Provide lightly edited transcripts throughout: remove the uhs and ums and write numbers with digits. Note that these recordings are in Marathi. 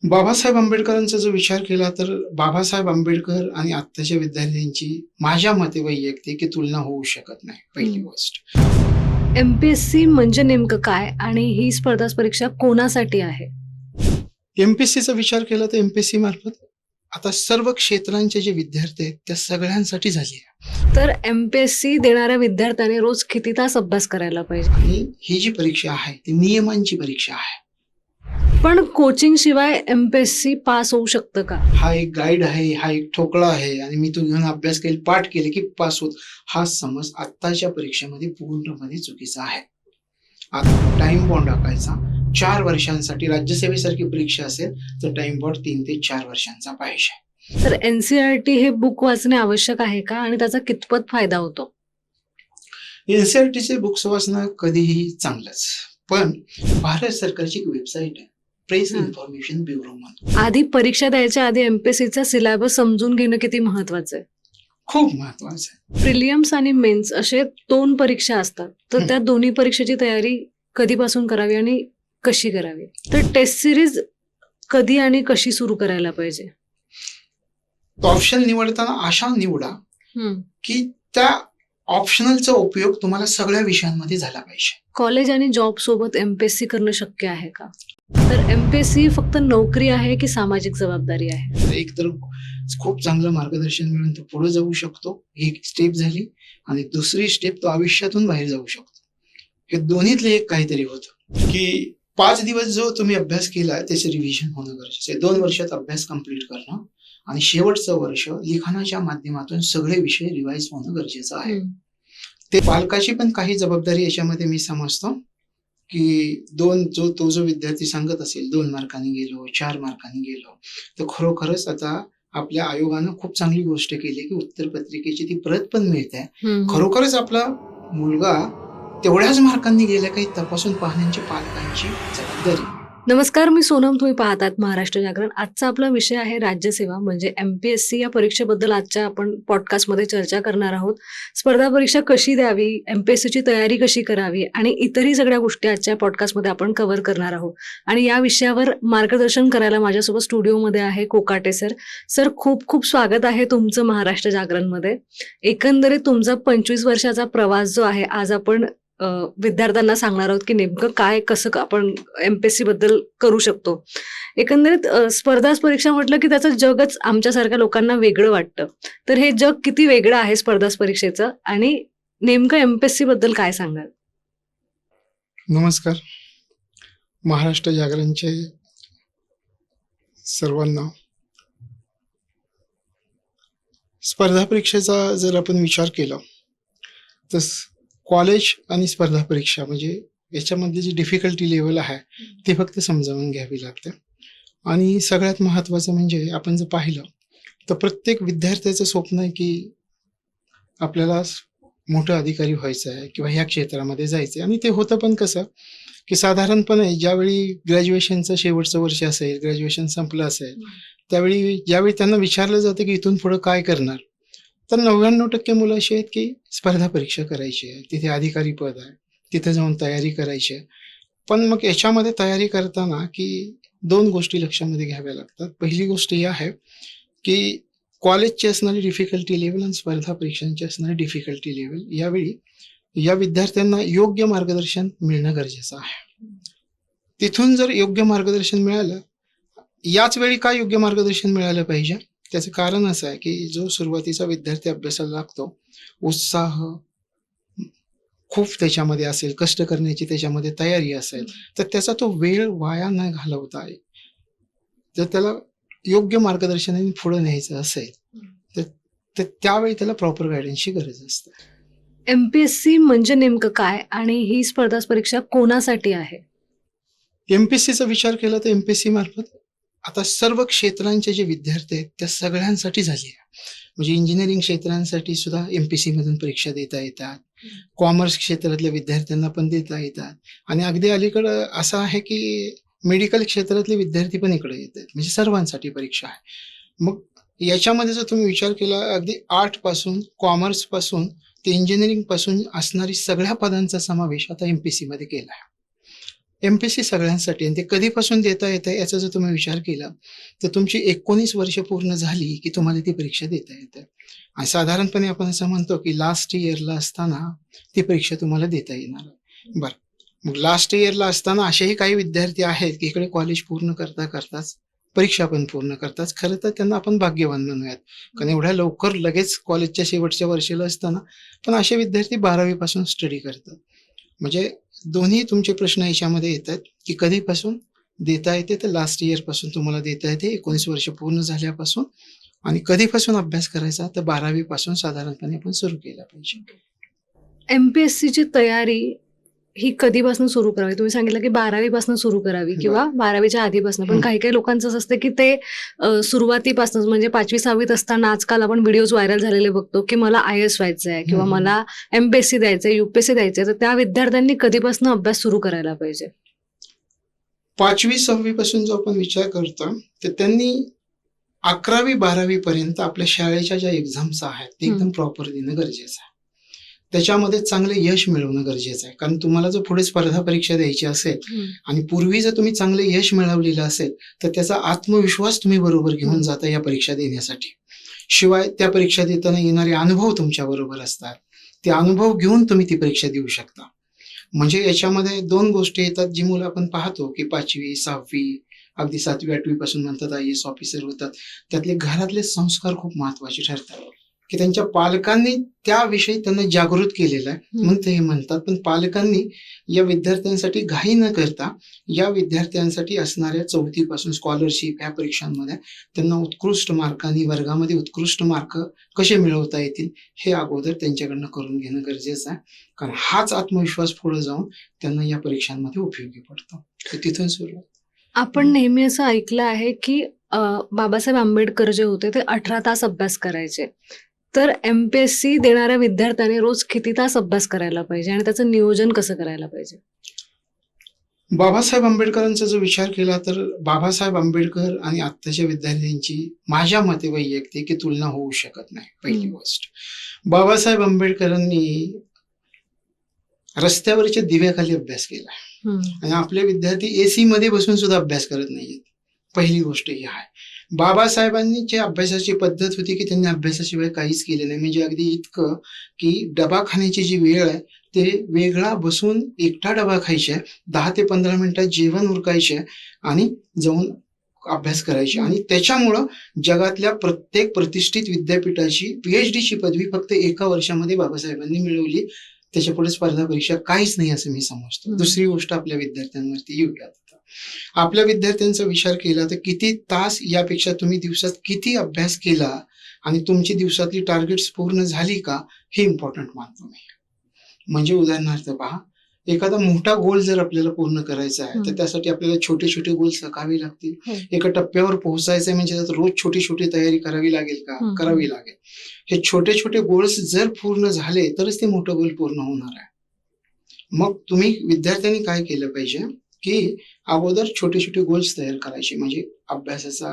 बाबासाहेब आंबेडकरांचा जो विचार केला तर बाबासाहेब आंबेडकर आणि आत्ताच्या विद्यार्थ्यांची माझ्या मते वैयक्तिक तुलना होऊ शकत नाही. पहिली गोष्ट. एमपीएससी म्हणजे नेमकं काय आणि ही स्पर्धा परीक्षा कोणासाठी आहे? एमपीएससीचा विचार केला तर एमपीएससी मार्फत आता सर्व क्षेत्रांचे जे विद्यार्थी आहेत त्या सगळ्यांसाठी झाली आहे. तर एमपीएससी देणाऱ्या विद्यार्थ्याने रोज किती तास अभ्यास करायला पाहिजे? आणि ही जी परीक्षा आहे ती नियमांची परीक्षा आहे. पण कोचिंग शिवाय एमपीएससी पास होऊ शकतं का? हा एक गाईड आहे, हा एक ठोकळा आहे आणि मी तो घेऊन अभ्यास केला, पाठ केले की पास होत, हा समज आत्ताच्या परीक्षेमध्ये पूर्णपणे चुकीचा आहे. आता टाइम बॉन्ड टाकायचा 4 वर्षांसाठी. राज्यसेवेसारखी परीक्षा असेल तर टाइम बॉन्ड 3 ते 4 वर्षांचा पाहिजे. तर एनसीईआरटी हे बुक वाचणे आवश्यक आहे का आणि त्याचा कितपत फायदा होतो? एनसीईआरटीचे बुक्स वाचणं कधीही चांगलंच, पण भारत सरकारची एक वेबसाईट आहे, प्रेस इन्फॉर्मेशन ब्युरो म्हणून. आधी परीक्षा द्यायच्या आधी एमपीएससीचा सिलेबस समजून घेणं किती महत्वाचं आहे? खूप महत्वाचं आहे. प्रिलियम्स आणि मेन्स असे 2 परीक्षा असतात, तर त्या दोन्ही परीक्षेची तयारी कधीपासून करावी आणि कशी करावी? तर टेस्ट सिरीज कधी आणि कशी सुरू करायला पाहिजे? ऑप्शन निवडताना अशा निवडा की त्या ऑप्शनलचा उपयोग तुम्हाला सगळ्या विषयांमध्ये झाला पाहिजे. कॉलेज आणि जॉब सोबत एमपीएससी करणं शक्य आहे का? तर एमपीएससी फक्त नोकरी आहे की सामाजिक जबाबदारी आहे? एक तर खूप चांगलं मार्गदर्शन मिळून तो पुढे जाऊ शकतो, एक स्टेप झाली, आणि दुसरी स्टेप तो आयुष्यातून बाहेर जाऊ शकतो. हे दोन्हीतले एक काहीतरी होतं की 5 दिवस जो तुम्ही अभ्यास केला त्याचे रिव्हिजन होणं गरजेचं आहे. 2 वर्षात अभ्यास कंप्लीट करणं आणि शेवटचं वर्ष लिखाणाच्या माध्यमातून सगळे विषय रिवाइज होणं गरजेचं आहे. ते पालकाची पण काही जबाबदारी याच्यामध्ये मी समजतो की तो जो विद्यार्थी सांगत असेल 2 मार्कांनी गेलो, 4 मार्कांनी गेलो, तर खरोखरच आता आपल्या आयोगानं खूप चांगली गोष्ट केली की उत्तर पत्रिकेची ती प्रत पण मिळते. खरोखरच आपला मुलगा तेवढ्याच मार्कांनी गेला काही तपासून पाहण्याची पालकांची जबाबदारी. नमस्कार, मी सोनम. तुम्ही पाहतात महाराष्ट्र जागरण. आजचा आपला विषय आहे राज्यसेवा म्हणजे एमपीएससी या परीक्षेबद्दल आजच्या आपण पॉडकास्टमध्ये चर्चा करणार आहोत. स्पर्धा परीक्षा कशी द्यावी, एमपीएससीची तयारी कशी करावी आणि इतरही सगळ्या गोष्टी आजच्या पॉडकास्टमध्ये आपण कव्हर करणार आहोत. आणि या विषयावर मार्गदर्शन करायला माझ्यासोबत स्टुडिओमध्ये आहे कोकाटे सर. सर, खूप खूप स्वागत आहे तुमचं महाराष्ट्र जागरणमध्ये. एकंदरीत तुमचा 25 वर्षाचा प्रवास जो आहे, आज आपण विद्यार्थ्यांना सांगणार आहोत की नेमकं काय कसं आपण एमपीएससी बद्दल करू शकतो. एकंदरीत स्पर्धा परीक्षा म्हटलं की त्याचं जगच आमच्यासारख्या लोकांना वेगळं वाटतं. तर हे जग किती वेगळं आहे स्पर्धा परीक्षेचं आणि नेमकं एमपीएससी बद्दल काय सांगाल? नमस्कार. महाराष्ट्र जागरणचे सर्वांना. स्पर्धा परीक्षेचा जर आपण विचार केला तर कॉलेज आणि स्पर्धा परीक्षा म्हणजे याच्यामध्ये जी डिफिकल्टी लेवल आहे ती फक्त समजावून घ्यावी लागते. आणि सगळ्यात महत्त्वाचं म्हणजे आपण जर पाहिलं तर प्रत्येक विद्यार्थ्याचं स्वप्न आहे की आपल्याला मोठं अधिकारी व्हायचं आहे किंवा ह्या क्षेत्रामध्ये जायचं आहे. आणि ते होतं पण कसं की साधारणपणे ज्यावेळी ग्रॅज्युएशनचं शेवटचं वर्ष असेल, ग्रॅज्युएशन संपलं असेल, त्यावेळी ज्यावेळी त्यांना विचारलं जातं की इथून पुढं काय करणार, तर 99% मुलं अशी आहेत की स्पर्धा परीक्षा करायची आहे, तिथे अधिकारी पद आहे, तिथे जाऊन तयारी करायची आहे. पण मग याच्यामध्ये तयारी करताना की 2 गोष्टी लक्षामध्ये घ्याव्या लागतात. पहिली गोष्ट ही आहे की कॉलेजची असणारी डिफिकल्टी लेवल आणि स्पर्धा परीक्षांची असणारी डिफिकल्टी लेवल, यावेळी या विद्यार्थ्यांना योग्य मार्गदर्शन मिळणं गरजेचं आहे. तिथून जर योग्य मार्गदर्शन मिळालं, याच वेळी काय योग्य मार्गदर्शन मिळालं पाहिजे, त्याचं कारण असं आहे की जो सुरुवातीचा विद्यार्थी अभ्यासाला लागतो, उत्साह खूप त्याच्यामध्ये असेल, कष्ट करण्याची त्याच्यामध्ये तयारी असेल, तर त्याचा तो वेळ वाया न घालवता जर त्याला योग्य मार्गदर्शनाने पुढे न्यायचं असेल तर त्यावेळी त्याला प्रॉपर गायडन्सची गरज असते. एमपीएससी म्हणजे नेमकं काय आणि ही स्पर्धा परीक्षा कोणासाठी आहे? एमपीएससीचा विचार केला तर एमपीएससी मार्फत आता सर्व क्षेत्रांचे जे विद्यार्थी आहेत त्या सगळ्यांसाठी झाली आहे. म्हणजे इंजिनिअरिंग क्षेत्रांसाठी सुद्धा एमपीएससी मधून परीक्षा देता येतात, कॉमर्स क्षेत्रातल्या विद्यार्थ्यांना पण देता येतात, आणि अगदी अलीकडं असं आहे की मेडिकल क्षेत्रातले विद्यार्थी पण इकडे येतात. म्हणजे सर्वांसाठी परीक्षा आहे. मग याच्यामध्ये जर तुम्ही विचार केला, अगदी आर्ट पासून, कॉमर्स पासून ते इंजिनिअरिंग पासून असणारी सगळ्या पदांचा समावेश आता एमपीएससी मध्ये केला आहे. एमपीएससी सगळ्यांसाठी आणि ते कधीपासून देता येतं याचा जर तुम्ही विचार केला तर तुमची 19 वर्ष पूर्ण झाली की तुम्हाला ती परीक्षा देता येते. आणि साधारणपणे आपण असं म्हणतो की लास्ट इयरला असताना ती परीक्षा तुम्हाला देता येणार आहे. बरं, मग लास्ट इयरला असताना असेही काही विद्यार्थी आहेत की इकडे कॉलेज पूर्ण करताच परीक्षा पण पूर्ण करतात. खरं तर त्यांना आपण भाग्यवान म्हणूयात, कारण एवढ्या लवकर लगेच कॉलेजच्या शेवटच्या वर्षाला असताना पण असे विद्यार्थी 12वी पासून स्टडी करतात. म्हणजे दोन्ही तुमचे प्रश्न याच्यामध्ये येतात की कधीपासून देता येते, तर लास्ट इयर पासून तुम्हाला देता येते 19 वर्ष पूर्ण झाल्यापासून. आणि कधीपासून अभ्यास करायचा, तर 12वी पासून साधारणपणे आपण सुरू केला पाहिजे. एमपीएससीची तयारी ही कधीपासून सुरू करावी? तुम्ही सांगितलं की 12वी पासून सुरू करावी किंवा 12वीच्या आधीपासून. पण काही काही लोकांचं असं असतं की ते सुरुवातीपासूनच म्हणजे 5वी 6वीत असताना आजकाल आपण व्हिडिओज व्हायरल झालेले बघतो की मला IAS व्हायचं आहे किंवा मला एमपीएससी द्यायचं आहे, UPSC द्यायचं आहे. तर त्या विद्यार्थ्यांनी कधीपासून अभ्यास सुरू करायला पाहिजे? 5वी 6वी पासून जो आपण विचार करतो तर त्यांनी 11वी 12वी पर्यंत आपल्या शाळेच्या ज्या एक्झाम्स आहेत ते एकदम प्रॉपर देणं गरजेचं आहे. त्याच्यामध्ये चांगले यश मिळवणं गरजेचं आहे, कारण तुम्हाला जर पुढे स्पर्धा परीक्षा द्यायची असेल आणि पूर्वी जर तुम्ही चांगले यश मिळवलेलं असेल तर त्याचा आत्मविश्वास तुम्ही बरोबर घेऊन जाता या परीक्षा देण्यासाठी. शिवाय त्या परीक्षा देताना येणारे अनुभव तुमच्या बरोबर असतात, ते अनुभव घेऊन तुम्ही ती परीक्षा देऊ शकता. म्हणजे याच्यामध्ये 2 गोष्टी येतात जी मुलं आपण पाहतो की 5वी 6वी अगदी 7वी 8वी पासून म्हणतात IAS ऑफिसर होतात. त्यातले घरातले संस्कार खूप महत्वाचे ठरतात की त्यांच्या पालकांनी त्याविषयी त्यांना जागृत केलेलं आहे म्हणून ते हे म्हणतात. पण पालकांनी या विद्यार्थ्यांसाठी घाई न करता या विद्यार्थ्यांसाठी असणाऱ्या 4थी पासून स्कॉलरशिप ह्या परीक्षांमध्ये त्यांना उत्कृष्ट मार्कांनी वर्गामध्ये उत्कृष्ट मार्क कसे मिळवता येतील हे अगोदर त्यांच्याकडनं करून घेणं गरजेचं आहे, कारण हाच आत्मविश्वास पुढे जाऊन त्यांना या परीक्षांमध्ये उपयोगी पडतो. तर तिथून सुरुवात. आपण नेहमी असं ऐकलं आहे की बाबासाहेब आंबेडकर जे होते ते 18 तास अभ्यास करायचे. तर एमपीएससी देणाऱ्या विद्यार्थ्याने रोज किती तास अभ्यास करायला पाहिजे आणि त्याचं नियोजन कसं करायला पाहिजे? बाबासाहेब आंबेडकरांचा जर विचार केला तर बाबासाहेब आंबेडकर आणि आत्ताच्या विद्यार्थ्यांची माझ्या मते वैयक्तिक की तुलना होऊ शकत नाही. पहिली गोष्ट, बाबासाहेब आंबेडकरांनी रस्त्यावरच्या दिव्याखाली अभ्यास केला आणि आपले विद्यार्थी AC मध्ये बसून सुद्धा अभ्यास करत नाहीयेत. पहिली गोष्ट ही आहे. बाबासाहेबांनी जे अभ्यासाची पद्धत होती की त्यांनी अभ्यासाशिवाय काहीच केलं नाही. म्हणजे अगदी इतकं की डबा खाण्याची जी वेळ आहे ते वेगळा बसून एकटा डबा खायचे, 10 ते 15 मिनिटात जेवण उरकायचे आणि जाऊन अभ्यास करायचे. आणि त्याच्यामुळं जगातल्या प्रत्येक प्रतिष्ठित विद्यापीठाची PhD ची पदवी फक्त 1 वर्षामध्ये बाबासाहेबांनी मिळवली. त्याच्या पुढे स्पर्धा परीक्षा काहीच नाही असं मी समजतो. दुसरी गोष्ट, आपल्या विद्यार्थ्यांवरती येऊयात. आपल्या विद्यार्थ्यांचा विचार केला तर किती तास यापेक्षा तुम्ही दिवसात किती अभ्यास केला आणि तुमची दिवसातली टार्गेट्स पूर्ण झाली का हे इम्पॉर्टंट मानतो मी. म्हणजे उदाहरणार्थ पहा, एखादा मोठा गोल जर आपल्याला पूर्ण करायचा आहे तर त्यासाठी आपल्याला छोटे छोटे गोल आखावे लागतील. एका टप्प्यावर पोहोचायचंय म्हणजे रोज छोटी छोटी तयारी करावी लागेल का? करावी लागेल. हे छोटे छोटे गोल्स जर पूर्ण झाले तरच ते मोठं गोल पूर्ण होणार आहे. मग तुम्ही विद्यार्थ्यांनी काय केलं पाहिजे की अगोदर छोटे छोटे गोल्स तयार करायचे. म्हणजे अभ्यासाचा,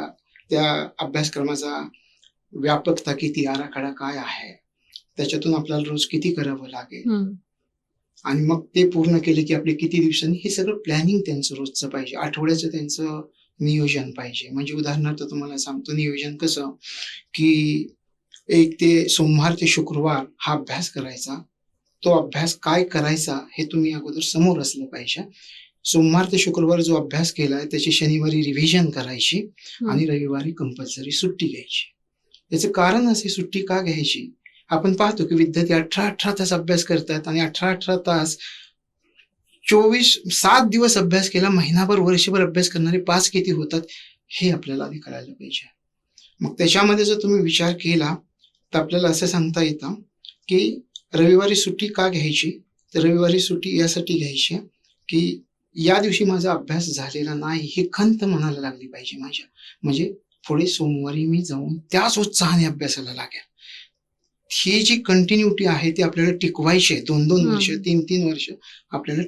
त्या अभ्यासक्रमाचा व्यापकता किती, आराखडा काय आहे, त्याच्यातून आपल्याला रोज किती करावं लागेल आणि मग ते पूर्ण केले की आपले किती दिवसांनी, हे सगळं प्लॅनिंग त्यांचं रोजचं पाहिजे. आठवड्याचं त्यांचं नियोजन पाहिजे. म्हणजे उदाहरणार्थ तुम्हाला सांगतो नियोजन कसं की 1 ते सोमवार ते शुक्रवार हा अभ्यास करायचा. तो अभ्यास काय करायचा हे तुम्ही अगोदर समोर असलं पाहिजे. सोमवार ते शुक्रवार जो अभ्यास केलाय त्याची शनिवारी रिव्हिजन करायची आणि रविवारी कंपल्सरी सुट्टी घ्यायची. याचं कारण असे, सुट्टी का घ्यायची? आपण पाहतो की विद्यार्थी 18 तास अभ्यास करतात आणि 18 तास 7 दिवस अभ्यास केला, महिनाभर वर्षभर अभ्यास करणारे 5 किती होतात हे आपल्याला आधी कळायला पाहिजे. मग त्याच्यामध्ये जर तुम्ही विचार केला तर आपल्याला असं सांगता येतं की रविवारी सुट्टी का घ्यायची? तर रविवारी सुट्टी यासाठी घ्यायची की या दिवशी माझा अभ्यास झालेला नाही ही खंत मनाला लागली पाहिजे माझ्या. म्हणजे पुढे सोमवारी मी जाऊन त्याच उत्साहाने अभ्यासाला लागेल. ही जी कंटिन्युटी आहे ती आपल्याला टिकवायची आहे. 2-2 वर्ष, 3-3 वर्ष आपल्याला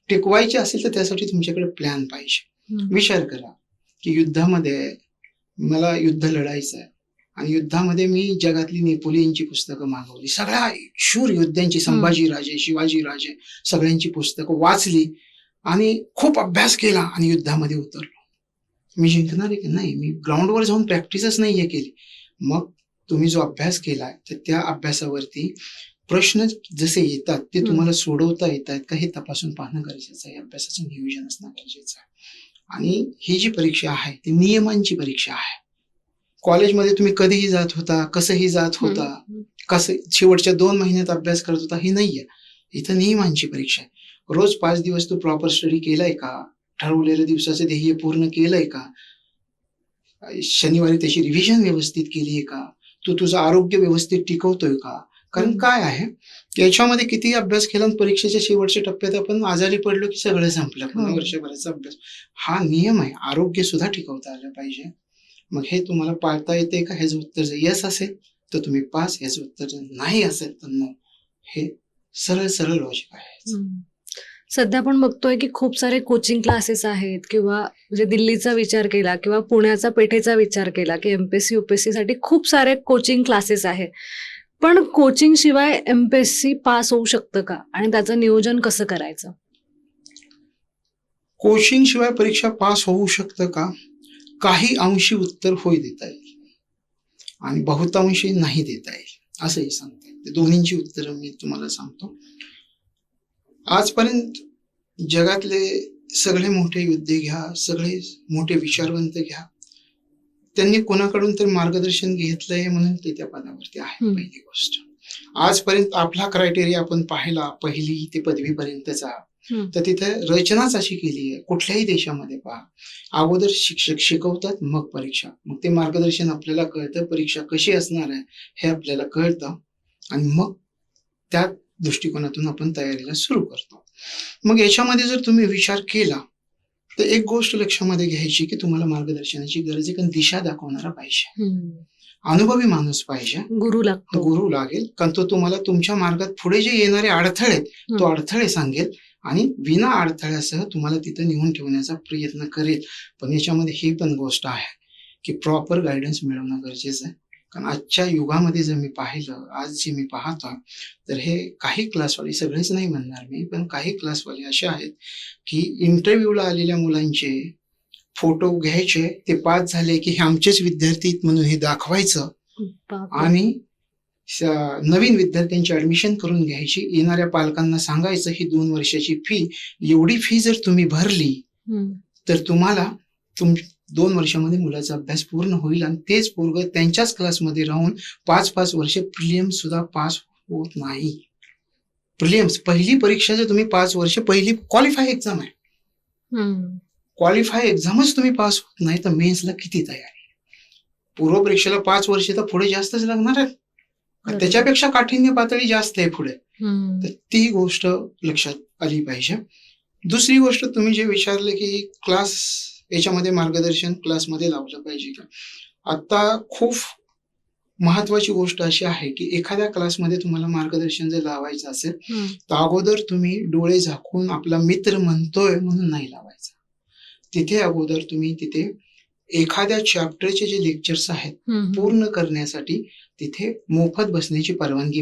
टिकवायची असेल तर त्यासाठी तुमच्याकडे प्लॅन पाहिजे. विचार करा की युद्धामध्ये मला युद्ध लढायचं आहे आणि युद्धामध्ये मी जगातली नेपोलियनची पुस्तकं मागवली, सगळ्या शूर योद्ध्यांची, संभाजीराजे, शिवाजीराजे, सगळ्यांची पुस्तकं वाचली आणि खूप अभ्यास केला आणि युद्धामध्ये उतरलो. मी जिंकणार आहे की नाही? मी ग्राउंडवर जाऊन प्रॅक्टिसच नाहीये केली. मग तुम्ही जो अभ्यास केलाय तर त्या अभ्यासावरती प्रश्न जसे येतात ते तुम्हाला सोडवता येत आहेत का हे तपासून पाहणं गरजेचं आहे. अभ्यासाचं नियोजन असणं गरजेचं आहे. आणि ही जी परीक्षा आहे ती नियमांची परीक्षा आहे. कॉलेजमध्ये तुम्ही कधीही जात होता, कसंही जात होता, कसं शेवटच्या 2 महिन्यात अभ्यास करत होता हे नाहीये. इथं नियमांची परीक्षा आहे. रोज 5 दिवस तू प्रॉपर स्टडी केलाय का? ठरवलेल्या दिवसाचं ध्येय पूर्ण केलंय का? शनिवारी त्याची रिव्हिजन व्यवस्थित केलीये का? तू तुझं आरोग्य व्यवस्थित टिकवतोय का? कारण काय आहे याच्यामध्ये कितीही अभ्यास केला आणि परीक्षेच्या शेवटच्या टप्प्यात आपण आजारी पडलो की सगळं संपलं. पुन्हा वर्षभराचा अभ्यास. हा नियम आहे. आरोग्य सुद्धा टिकवता आलं पाहिजे. मग हे तुम्हाला पाळता येते का? ह्याचं उत्तर जर येस असेल तर तुम्ही पास, ह्याचं उत्तर जर नाही असेल तर नो. हे सरळ सरळ लॉजिक आहे. सध्या आपण बघतोय की खूप सारे कोचिंग क्लासेस आहेत किंवा म्हणजे दिल्लीचा विचार केला किंवा पुण्याचा पेठेचा विचार केला की एमपीएससी युपीएससी साठी खूप सारे कोचिंग क्लासेस आहेत. पण कोचिंग शिवाय एमपीएससी पास होऊ शकतं का आणि त्याचं नियोजन कसं करायचं? कोचिंग शिवाय परीक्षा पास होऊ शकतं का? काही अंशी उत्तर होय देता येईल आणि बहुतांशी नाही देता येईल असंही सांगता येईल. दोन्हींची उत्तरं मी तुम्हाला सांगतो. आजपर्यंत जगातले सगळे मोठे योद्धे घ्या, सगळे मोठे विचारवंत घ्या, त्यांनी कोणाकडून तर मार्गदर्शन घेतलंय म्हणून ते त्या पदावरती आहे. पहिली गोष्ट. आजपर्यंत आपला क्रायटेरिया आपण पाहिला 1ली ते 5वी पर्यंतचा, तर तिथे रचनाच अशी केली आहे. कुठल्याही देशामध्ये पहा, अगोदर शिक्षक शिकवतात मग परीक्षा. मग ते मार्गदर्शन आपल्याला कळतं, परीक्षा कशी असणार आहे हे आपल्याला कळतं आणि मग त्या दृष्टिकोनातून आपण तयारीला सुरू करतो. मग याच्यामध्ये जर तुम्ही विचार केला तर एक गोष्ट लक्षामध्ये घ्यायची की तुम्हाला मार्गदर्शनाची गरज आहे, कारण दिशा दाखवणारा पाहिजे. अनुभवी माणूस पाहिजे. गुरु लागतो. गुरु लागेल, कारण तो तुम्हाला तुमच्या मार्गात पुढे जे येणारे अडथळे तो अडथळे सांगेल आणि विना अडथळ्यासह तुम्हाला तिथं नेऊन ठेवण्याचा प्रयत्न करेल. पण याच्यामध्ये ही पण गोष्ट आहे की प्रॉपर गायडन्स मिळवणं गरजेचं आहे. कारण आजच्या युगामध्ये जर मी पाहिलं, आज जे मी पाहतो तर हे काही क्लासवाले, सगळेच नाही म्हणणार मी, पण काही क्लासवाले असे आहेत की इंटरव्ह्यूला आलेल्या मुलांचे फोटो घ्यायचे, ते पास झाले की हे आमचेच विद्यार्थी म्हणून हे दाखवायचं आणि नवीन विद्यार्थ्यांची ऍडमिशन करून घ्यायची. येणाऱ्या पालकांना सांगायचं ही 2 वर्षाची फी, एवढी फी जर तुम्ही भरली तर तुम्हाला 2 वर्षामध्ये मुलाचा अभ्यास पूर्ण होईल आणि तेच पोरगं त्यांच्याच क्लासमध्ये राहून 5-5 वर्ष प्रिलिम्स सुद्धा पास होत नाही. प्रिलिम्स पहिली परीक्षा जर तुम्ही 5 वर्ष, पहिली क्वालिफाय एक्झाम आहे. क्वालिफाय एक्झामच तुम्ही पास होत नाही तर मेन्सला किती तयारी? पूर्व परीक्षेला 5 वर्ष तर पुढे जास्तच लागणार आहे. त्याच्यापेक्षा काठिण्य पातळी जास्त आहे पुढे. तर ती गोष्ट लक्षात आली पाहिजे. दुसरी गोष्ट तुम्ही जे विचारले की क्लास याच्यामध्ये मार्गदर्शन क्लासमध्ये लावलं पाहिजे का? आता खूप महत्वाची गोष्ट अशी आहे की एखाद्या क्लासमध्ये तुम्हाला मार्गदर्शन जर लावायचं असेल तर अगोदर तुम्ही डोळे झाकून आपला मित्र म्हणतोय म्हणून नाही लावायचा. तिथे अगोदर तुम्ही तिथे एखाद्या चॅप्टरचे जे लेक्चर्स आहेत पूर्ण करण्यासाठी तिथे मोफत बसण्याची परवानगी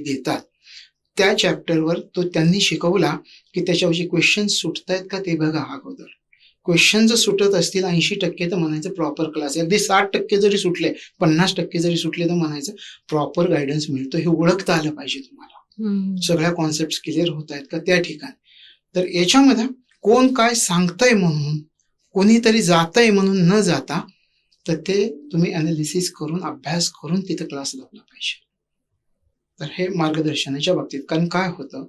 देतात. त्या चॅप्टरवर तो त्यांनी शिकवला की त्याच्यावरचे क्वेश्चन सुटतायत का ते बघा अगोदर. क्वेश्चन जर सुटत असतील 80% तर म्हणायचं प्रॉपर क्लास. अगदी 60% जरी सुटले, 50% जरी सुटले तर म्हणायचं प्रॉपर गायडन्स मिळतो. हे ओळखता आलं पाहिजे तुम्हाला. सगळ्या कॉन्सेप्ट क्लिअर होत आहेत का त्या ठिकाणी. तर याच्यामध्ये कोण काय सांगतंय म्हणून, कोणीतरी जातंय म्हणून न जाता तर ते तुम्ही अनालिसिस करून, अभ्यास करून तिथे क्लास लावला पाहिजे. तर हे मार्गदर्शनाच्या बाबतीत. कारण काय होतं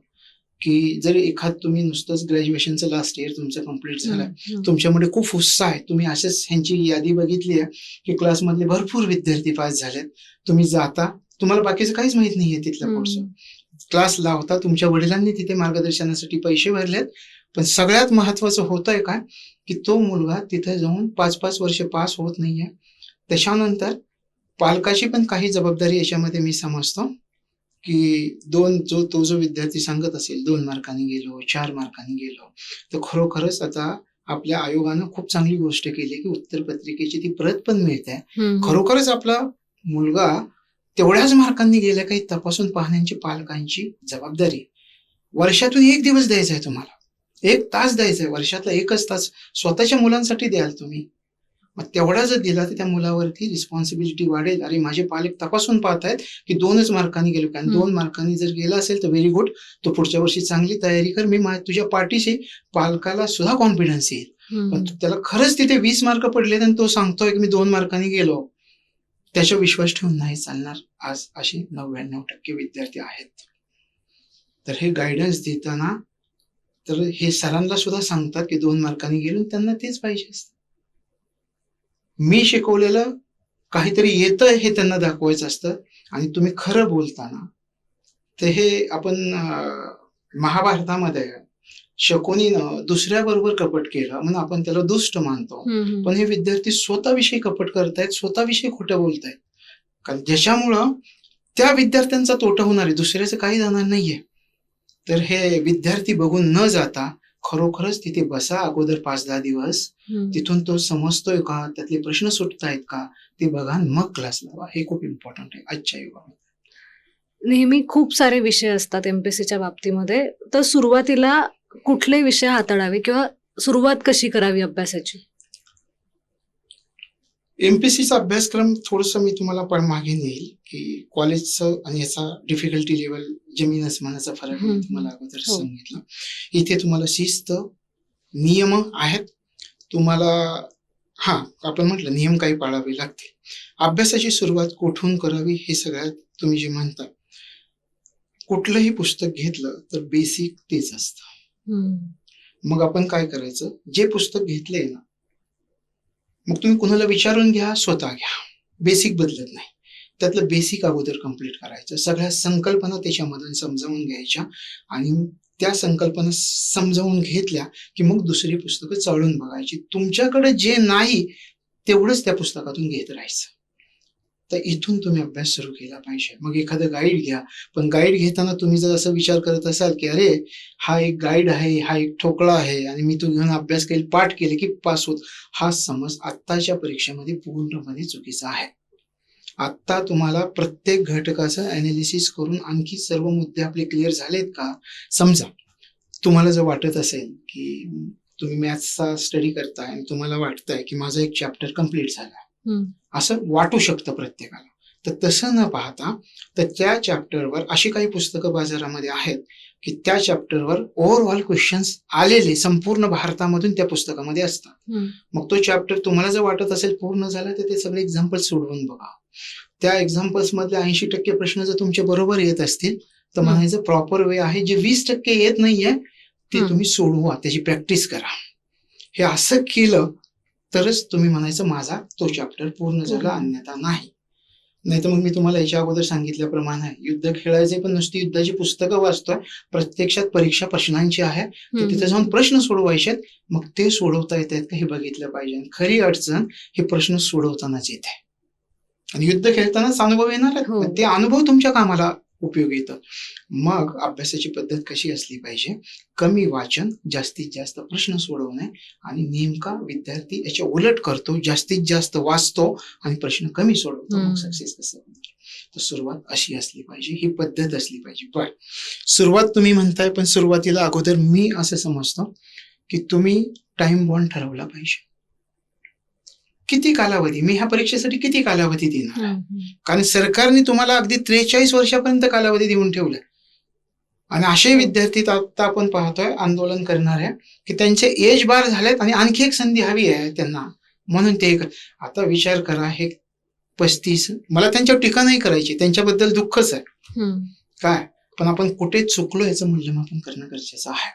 की जर तुम्ही नुसतंच ग्रॅज्युएशनचं लास्ट इयर तुमचं कम्प्लीट झालं, तुमच्यामध्ये खूप उत्साह आहे, तुम्ही असेच ह्यांची यादी बघितली आहे की क्लासमधले भरपूर विद्यार्थी पास झालेत, तुम्ही जाता, तुम्हाला बाकीचं काहीच माहित नाहीये तिथल्या कोर्सचं. क्लास लावता, तुमच्या वडिलांनी तिथे मार्गदर्शनासाठी पैसे भरलेत, पण सगळ्यात महत्वाचं होतंय काय की तो मुलगा तिथे जाऊन 5-5 वर्ष पास होत नाहीये. त्याच्यानंतर पालकाची पण काही जबाबदारी याच्यामध्ये मी समजतो की तो जो विद्यार्थी सांगत असेल 2 मार्कांनी गेलो, 4 मार्कांनी गेलो, तर खरोखरच आता आपल्या आयोगानं खूप चांगली गोष्ट केली की उत्तरपत्रिकेची ती प्रत पण मिळते. खरोखरच आपला मुलगा तेवढ्याच मार्कांनी गेला काही तपासून पाहण्याची पालकांची जबाबदारी. वर्षातून 1 दिवस द्यायचा आहे तुम्हाला. 1 तास द्यायचा आहे, वर्षातला 1च तास स्वतःच्या मुलांसाठी द्याल तुम्ही. मग तेवढा जर दिला तर त्या मुलावरती रिस्पॉन्सिबिलिटी वाढेल. अरे माझे पालक तपासून पाहतायत की 2च मार्कांनी गेलो, कारण 2 मार्कांनी जर गेला असेल तर व्हेरी गुड, तो पुढच्या वर्षी चांगली तयारी कर, मी तुझ्या पाठीशी. पालकाला सुद्धा कॉन्फिडन्स येईल. पण त्याला खरंच तिथे 20 मार्क पडले आणि तो सांगतोय की मी 2 मार्कांनी गेलो, त्याच्यावर विश्वास ठेवून नाही चालणार. आज असे 99% विद्यार्थी आहेत. तर हे गायडन्स देताना तर हे सरांना सुद्धा सांगतात की 2 मार्कांनी गेलो, त्यांना तेच पाहिजे असतं. मी शिकवलेलं काहीतरी येतं हे त्यांना दाखवायचं असतं. आणि तुम्ही खरं बोलताना तर हे आपण महाभारतामध्ये शकुनीनं दुसऱ्याबरोबर कपट केलं म्हणून आपण त्याला दुष्ट मानतो. पण हे विद्यार्थी स्वतःविषयी कपट करतायत, स्वतःविषयी खोटं बोलतायत, कारण ज्याच्यामुळं त्या विद्यार्थ्यांचा तोटा होणार आहे, दुसऱ्याचं काही जाणार नाहीये. तर हे विद्यार्थी बघून न जाता खरोखरच तिथे बसा अगोदर 5-10 दिवस, तिथून तो समजतोय का, त्यातले प्रश्न सुटतायत का ते बघा, मग क्लास लावा. हे खूप इम्पॉर्टंट आहे आजच्या युगामध्ये. नेहमी खूप सारे विषय असतात एमपीएससीच्या बाबतीमध्ये, तर सुरुवातीला कुठले विषय हाताळावे किंवा सुरुवात कशी करावी अभ्यासाची? एमपीएससीचा अभ्यासक्रम थोडंसं मी तुम्हाला मागे नेईल की कॉलेजचं आणि याचा डिफिकल्टी लेवल जमीन अस्मानाचा फरक मी तुम्हाला अगोदर सांगितलं. इथे तुम्हाला शिस्त, नियम आहेत. तुम्हाला आपण म्हटलं नियम काही पाळावे लागतील. अभ्यासाची सुरुवात कुठून करावी हे सगळ्यात तुम्ही जे म्हणता, कुठलंही पुस्तक घेतलं तर बेसिक तेच असतं. मग आपण काय करायचं, जे पुस्तक घेतलंय ना, मग तुम्ही कुणाला विचारून घ्या, स्वतः घ्या, बेसिक बदलत नाही. त्यातलं बेसिक अगोदर कम्प्लीट करायचं. सगळ्या संकल्पना त्याच्यामधून समजावून घ्यायच्या आणि त्या संकल्पना समजावून घेतल्या की मग दुसरी पुस्तकं चाळून बघायची. तुमच्याकडे जे नाही तेवढंच त्या पुस्तकातून घेत राहायचं. तर इथून तुम्ही अभ्यास सुरू केला पाहिजे. मग एखादं गाईड घ्या, पण गाईड घेताना तुम्ही जर असं विचार करत असाल की अरे हा एक गाईड आहे, हा एक ठोकळा आहे आणि मी तो घेऊन अभ्यास केला, पाठ केले की पास होत, हा समज आत्ताच्या परीक्षेमध्ये पूर्णपणे चुकीचा आहे. आत्ता तुम्हाला प्रत्येक घटकाचं अनालिसिस करून आणखी सर्व मुद्दे आपले क्लिअर झालेत का. समजा तुम्हाला जर वाटत असेल की तुम्ही मॅथ्सचा स्टडी करताय आणि तुम्हाला वाटतंय की माझा एक चॅप्टर कम्प्लीट झाला, असं वाटू शकतं प्रत्येकाला. तर तसं न पाहता तर त्या चॅप्टरवर अशी काही पुस्तकं बाजारामध्ये आहेत की त्या चॅप्टरवर ओव्हरऑल क्वेश्चन्स आलेले संपूर्ण भारतामधून त्या पुस्तकामध्ये असतात. मग तो चॅप्टर तुम्हाला जर वाटत असेल पूर्ण झाला तर ते सगळे एक्झाम्पल्स सोडवून बघा. त्या एक्झाम्पल्स मधले 80% प्रश्न जर तुमचे बरोबर येत असतील तर म्हणायचं प्रॉपर वे आहे. जे 20% येत नाहीये ते तुम्ही सोडवा, त्याची प्रॅक्टिस करा. हे असं केलं तरच तुम्ही म्हणायचं माझा तो चॅप्टर पूर्ण झाला, अन्यथा नाही. नाहीतर मग मी तुम्हाला याच्या अगोदर सांगितल्याप्रमाणे युद्ध खेळायचे पण नुसती युद्धाची पुस्तकं वाचतोय, प्रत्यक्षात परीक्षा प्रश्नांची आहे, तर तिथे जाऊन प्रश्न सोडवायचे, मग ते सोडवता येत आहेत का हे बघितलं पाहिजे. खरी अडचण हे प्रश्न सोडवतानाच येते आणि युद्ध खेळतानाच अनुभव येणार आहेत, ते अनुभव तुमच्या कामाला उपयोगी येतं. मग अभ्यासाची पद्धत कशी असली पाहिजे, कमी वाचन, जास्तीत जास्त प्रश्न सोडवणे आणि नेमका विद्यार्थी याच्या उलट करतो, जास्तीत जास्त वाचतो आणि प्रश्न कमी सोडवतो, मग सक्सेस कसं होणार. तर सुरुवात अशी असली पाहिजे, ही पद्धत असली पाहिजे. पण सुरुवात तुम्ही म्हणताय, पण सुरुवातीला अगोदर मी असं समजतो की तुम्ही टाइम बॉन्ड ठरवला पाहिजे. किती कालावधी, मी ह्या परीक्षेसाठी किती कालावधी देणार आहे, कारण सरकारने तुम्हाला अगदी 43 वर्षापर्यंत कालावधी देऊन ठेवलाय. आणि असे विद्यार्थी आता आपण पाहतोय आंदोलन करणारे की त्यांचे एज बार झालेत आणि आणखी एक संधी हवी आहे त्यांना, म्हणून ते आता विचार करा, हे 35, मला त्यांच्यावर टीका नाही करायची, त्यांच्याबद्दल दुःखच आहे काय, पण आपण कुठे चुकलो याचं मूल्यमापन करणं गरजेचं आहे.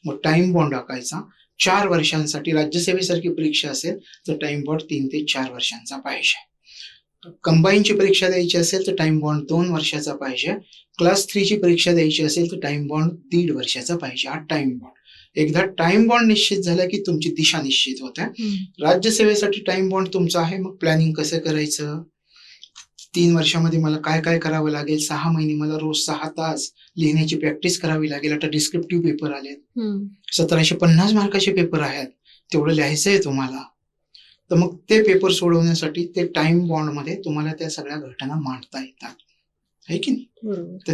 मग टाइम बॉन्ड आखायचा 4 वर्षांसाठी. राज्यसेवेसारखी परीक्षा असेल तर टाइम बॉन्ड 3 ते 4 वर्षांचा पाहिजे. कंबाईनची परीक्षा द्यायची असेल तर टाइम बॉन्ड 2 वर्षाचा पाहिजे. क्लास 3 ची परीक्षा द्यायची असेल तर टाइम बॉन्ड 1.5 वर्षाचा पाहिजे. हा टाइम बॉन्ड, एकदा टाइम बॉन्ड निश्चित झाला की तुमची दिशा निश्चित होते. राज्यसेवेसाठी टाइम बॉन्ड तुमचा आहे, मग प्लॅनिंग कसं करायचं, 3 वर्षामध्ये मला काय काय करावं लागेल, 6 महिने मला रोज 6 तास लिहिण्याची प्रॅक्टिस करावी लागेल. आता डिस्क्रिप्टिव्ह पेपर आलेत, 1750 मार्काचे पेपर आहेत, तेवढं लिहायचं आहे तुम्हाला. तर मग ते पेपर सोडवण्यासाठी ते टाइम बॉन्ड मध्ये तुम्हाला त्या सगळ्या घटना मांडता येतात, आहे की नाही. तर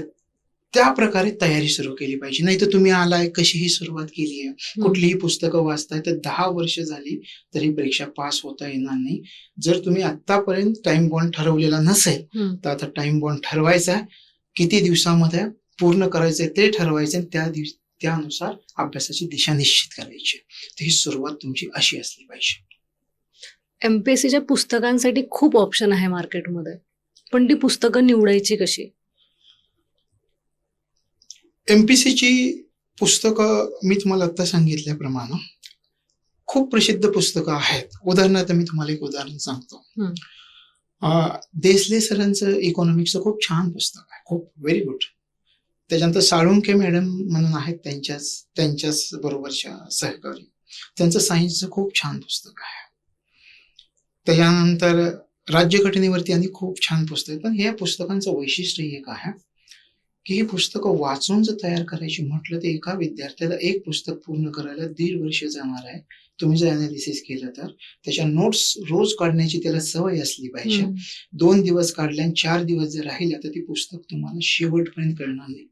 त्या प्रकारे तयारी सुरू केली पाहिजे. नाही तर तुम्ही आलाय, कशीही सुरुवात केली आहे, कुठलीही पुस्तकं वाचताय, तर 10 वर्ष झाली तरी परीक्षा पास होता येणार नाही. जर तुम्ही आतापर्यंत टाइम बॉन्ड ठरवलेला नसेल, तर आता टाइम बॉन्ड ठरवायचा आहे. किती दिवसामध्ये पूर्ण करायचंय ते ठरवायचं आणि त्यानुसार अभ्यासाची दिशा निश्चित करायची. तर ही सुरुवात तुमची अशी असली पाहिजे. एमपीएससीच्या पुस्तकांसाठी खूप ऑप्शन आहे मार्केटमध्ये, पण ती पुस्तकं निवडायची कशी? एमपीसीची पुस्तकं मी तुम्हाला आता सांगितल्याप्रमाणे खूप प्रसिद्ध पुस्तकं आहेत. उदाहरणार्थ मी तुम्हाला एक उदाहरण सांगतो. देसले सरांचं इकॉनॉमिक्सचं खूप छान पुस्तक आहे, खूप व्हेरी गुड. त्याच्यानंतर साळुंखे मॅडम म्हणून आहेत, त्यांच्याच बरोबरच्या सहकारी, त्यांचं सायन्सचं खूप छान पुस्तक आहे. त्याच्यानंतर राज्यघटनेवरती आणि खूप छान पुस्तक आहे. पण या पुस्तकांचं वैशिष्ट्य एक आहे की ही पुस्तकं वाचून जर तयार करायची म्हटलं तर एका विद्यार्थ्याला एक पुस्तक पूर्ण करायला 1.5 वर्ष जाणार आहे. तुम्ही जर अनालिसिस केलं तर त्याच्या नोट्स रोज काढण्याची त्याला सवय असली पाहिजे. 2 दिवस काढल्या आणि 4 दिवस जर राहिल्या तर ती पुस्तक तुम्हाला शेवटपर्यंत कळणार नाही.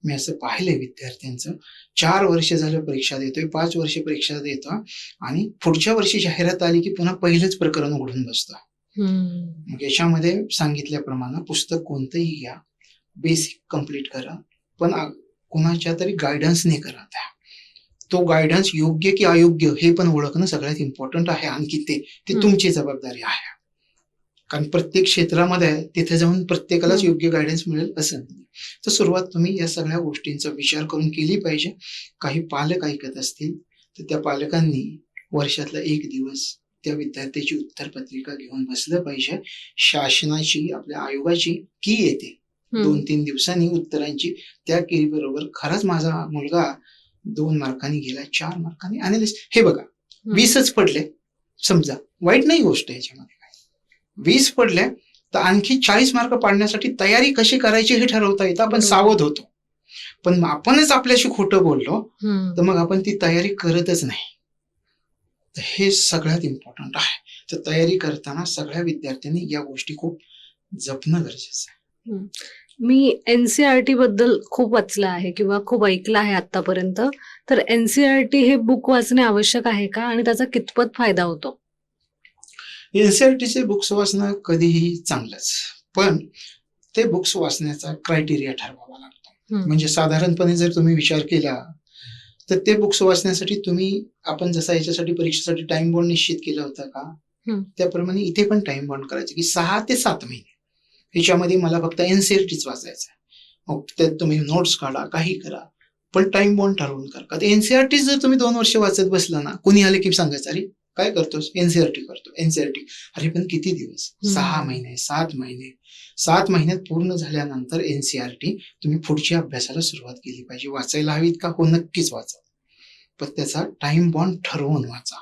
मी असं पाहिलंय विद्यार्थ्यांचं, 4 वर्ष झालं परीक्षा देतोय, 5 वर्ष परीक्षा देतो आणि पुढच्या वर्षी जाहिरात आली की पुन्हा पहिलंच प्रकरण उघडून बसतं. मग याच्यामध्ये सांगितल्याप्रमाणे पुस्तक कोणतंही घ्या, बेसिक कंप्लीट करा, पण कोणाच्या तरी गायडन्सने करा. तो गायडन्स योग्य की अयोग्य हे पण ओळखणं सगळ्यात इम्पॉर्टंट आहे. आणखी ते तुमची जबाबदारी आहे. कारण प्रत्येक क्षेत्रामध्ये तिथे जाऊन प्रत्येकालाच योग्य गायडन्स मिळेल असं नाही. तर सुरुवात तुम्ही या सगळ्या गोष्टींचा विचार करून केली पाहिजे. काही पालक ऐकत असतील तर त्या पालकांनी वर्षातला 1 दिवस त्या विद्यार्थ्याची उत्तरपत्रिका घेऊन बसलं पाहिजे. शासनाची, आपल्या आयोगाची की येते 2-3 दिवसांनी उत्तरांची, त्या की बरोबर खरंच माझा मुलगा 2 मार्कांनी गेला, 4 मार्कांनी अनालिसिस, हे बघा 20च पडले समजा, वाईट नाही गोष्ट याच्यामध्ये. 20 पडले तर आणखी 40 मार्क पाडण्यासाठी तयारी कशी करायची हे ठरवता येतं. आपण सावध होतो, पण आपणच आपल्याशी खोटं बोललो तर मग आपण ती तयारी करतच नाही. तर हे सगळ्यात इम्पॉर्टंट आहे. तर तयारी करताना सगळ्या विद्यार्थ्यांनी या गोष्टी खूप जपणं गरजेचं आहे. मी एनसीईआरटी बद्दल खूप वाचलं आहे किंवा खूप ऐकलं आहे आतापर्यंत. तर एनसीईआरटी हे बुक वाचणे आवश्यक आहे का आणि त्याचा कितपत फायदा होतो? एनसीईआरटीचे बुक्स वाचणं कधीही चांगलंच, पण ते बुक्स वाचण्याचा क्रायटेरिया ठरवावा लागतो. म्हणजे साधारणपणे जर तुम्ही विचार केला तर ते बुक्स वाचण्यासाठी आपण जसा याच्यासाठी परीक्षेसाठी टाइम बॉन्ड निश्चित केला होता का, त्याप्रमाणे इथे पण टाइम बॉन्ड करायचं की 6 ते 7 महिने ह्याच्यामध्ये मला फक्त एनसीईआरटीच वाचायचं आहे. मग त्यात तुम्ही नोट्स काढा, काही करा, पण टाइम बॉन्ड ठरवून करा. एनसीईआरटी जर तुम्ही 2 वर्ष वाचत बसला ना, कुणी आले की सांगायचं अरे काय करतोस, एनसीईआरटी करतो, एनसीईआरटी. अरे पण किती दिवस, 6 महिने, 7 महिने. 7 महिन्यात पूर्ण झाल्यानंतर एनसीईआरटी तुम्ही पुढच्या अभ्यासाला सुरुवात केली पाहिजे. वाचायला हवीत का, हो नक्कीच वाचा, पण त्याचा टाइम बॉन्ड ठरवून वाचा.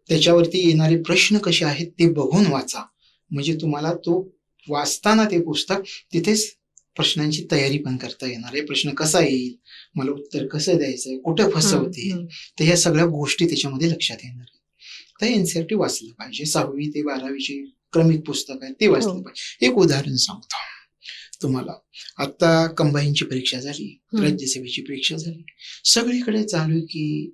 त्याच्यावरती येणारे प्रश्न कसे आहेत ते बघून वाचा. म्हणजे तुम्हाला तो वाचताना ते पुस्तक तिथेच प्रश्नांची तयारी पण करता येणार आहे. प्रश्न कसा येईल, मला उत्तर कसं द्यायचंय, कुठं फसवतील, तर ह्या सगळ्या गोष्टी त्याच्यामध्ये लक्षात येणार आहे. तर एनसीईआरटी वाचलं पाहिजे. 6वी ते 12वीची क्रमिक पुस्तक आहे ते वाचलं पाहिजे. एक उदाहरण सांगतो तुम्हाला. आता कंबाईनची परीक्षा झाली, राज्यसेवेची परीक्षा झाली, सगळीकडे चालू आहे की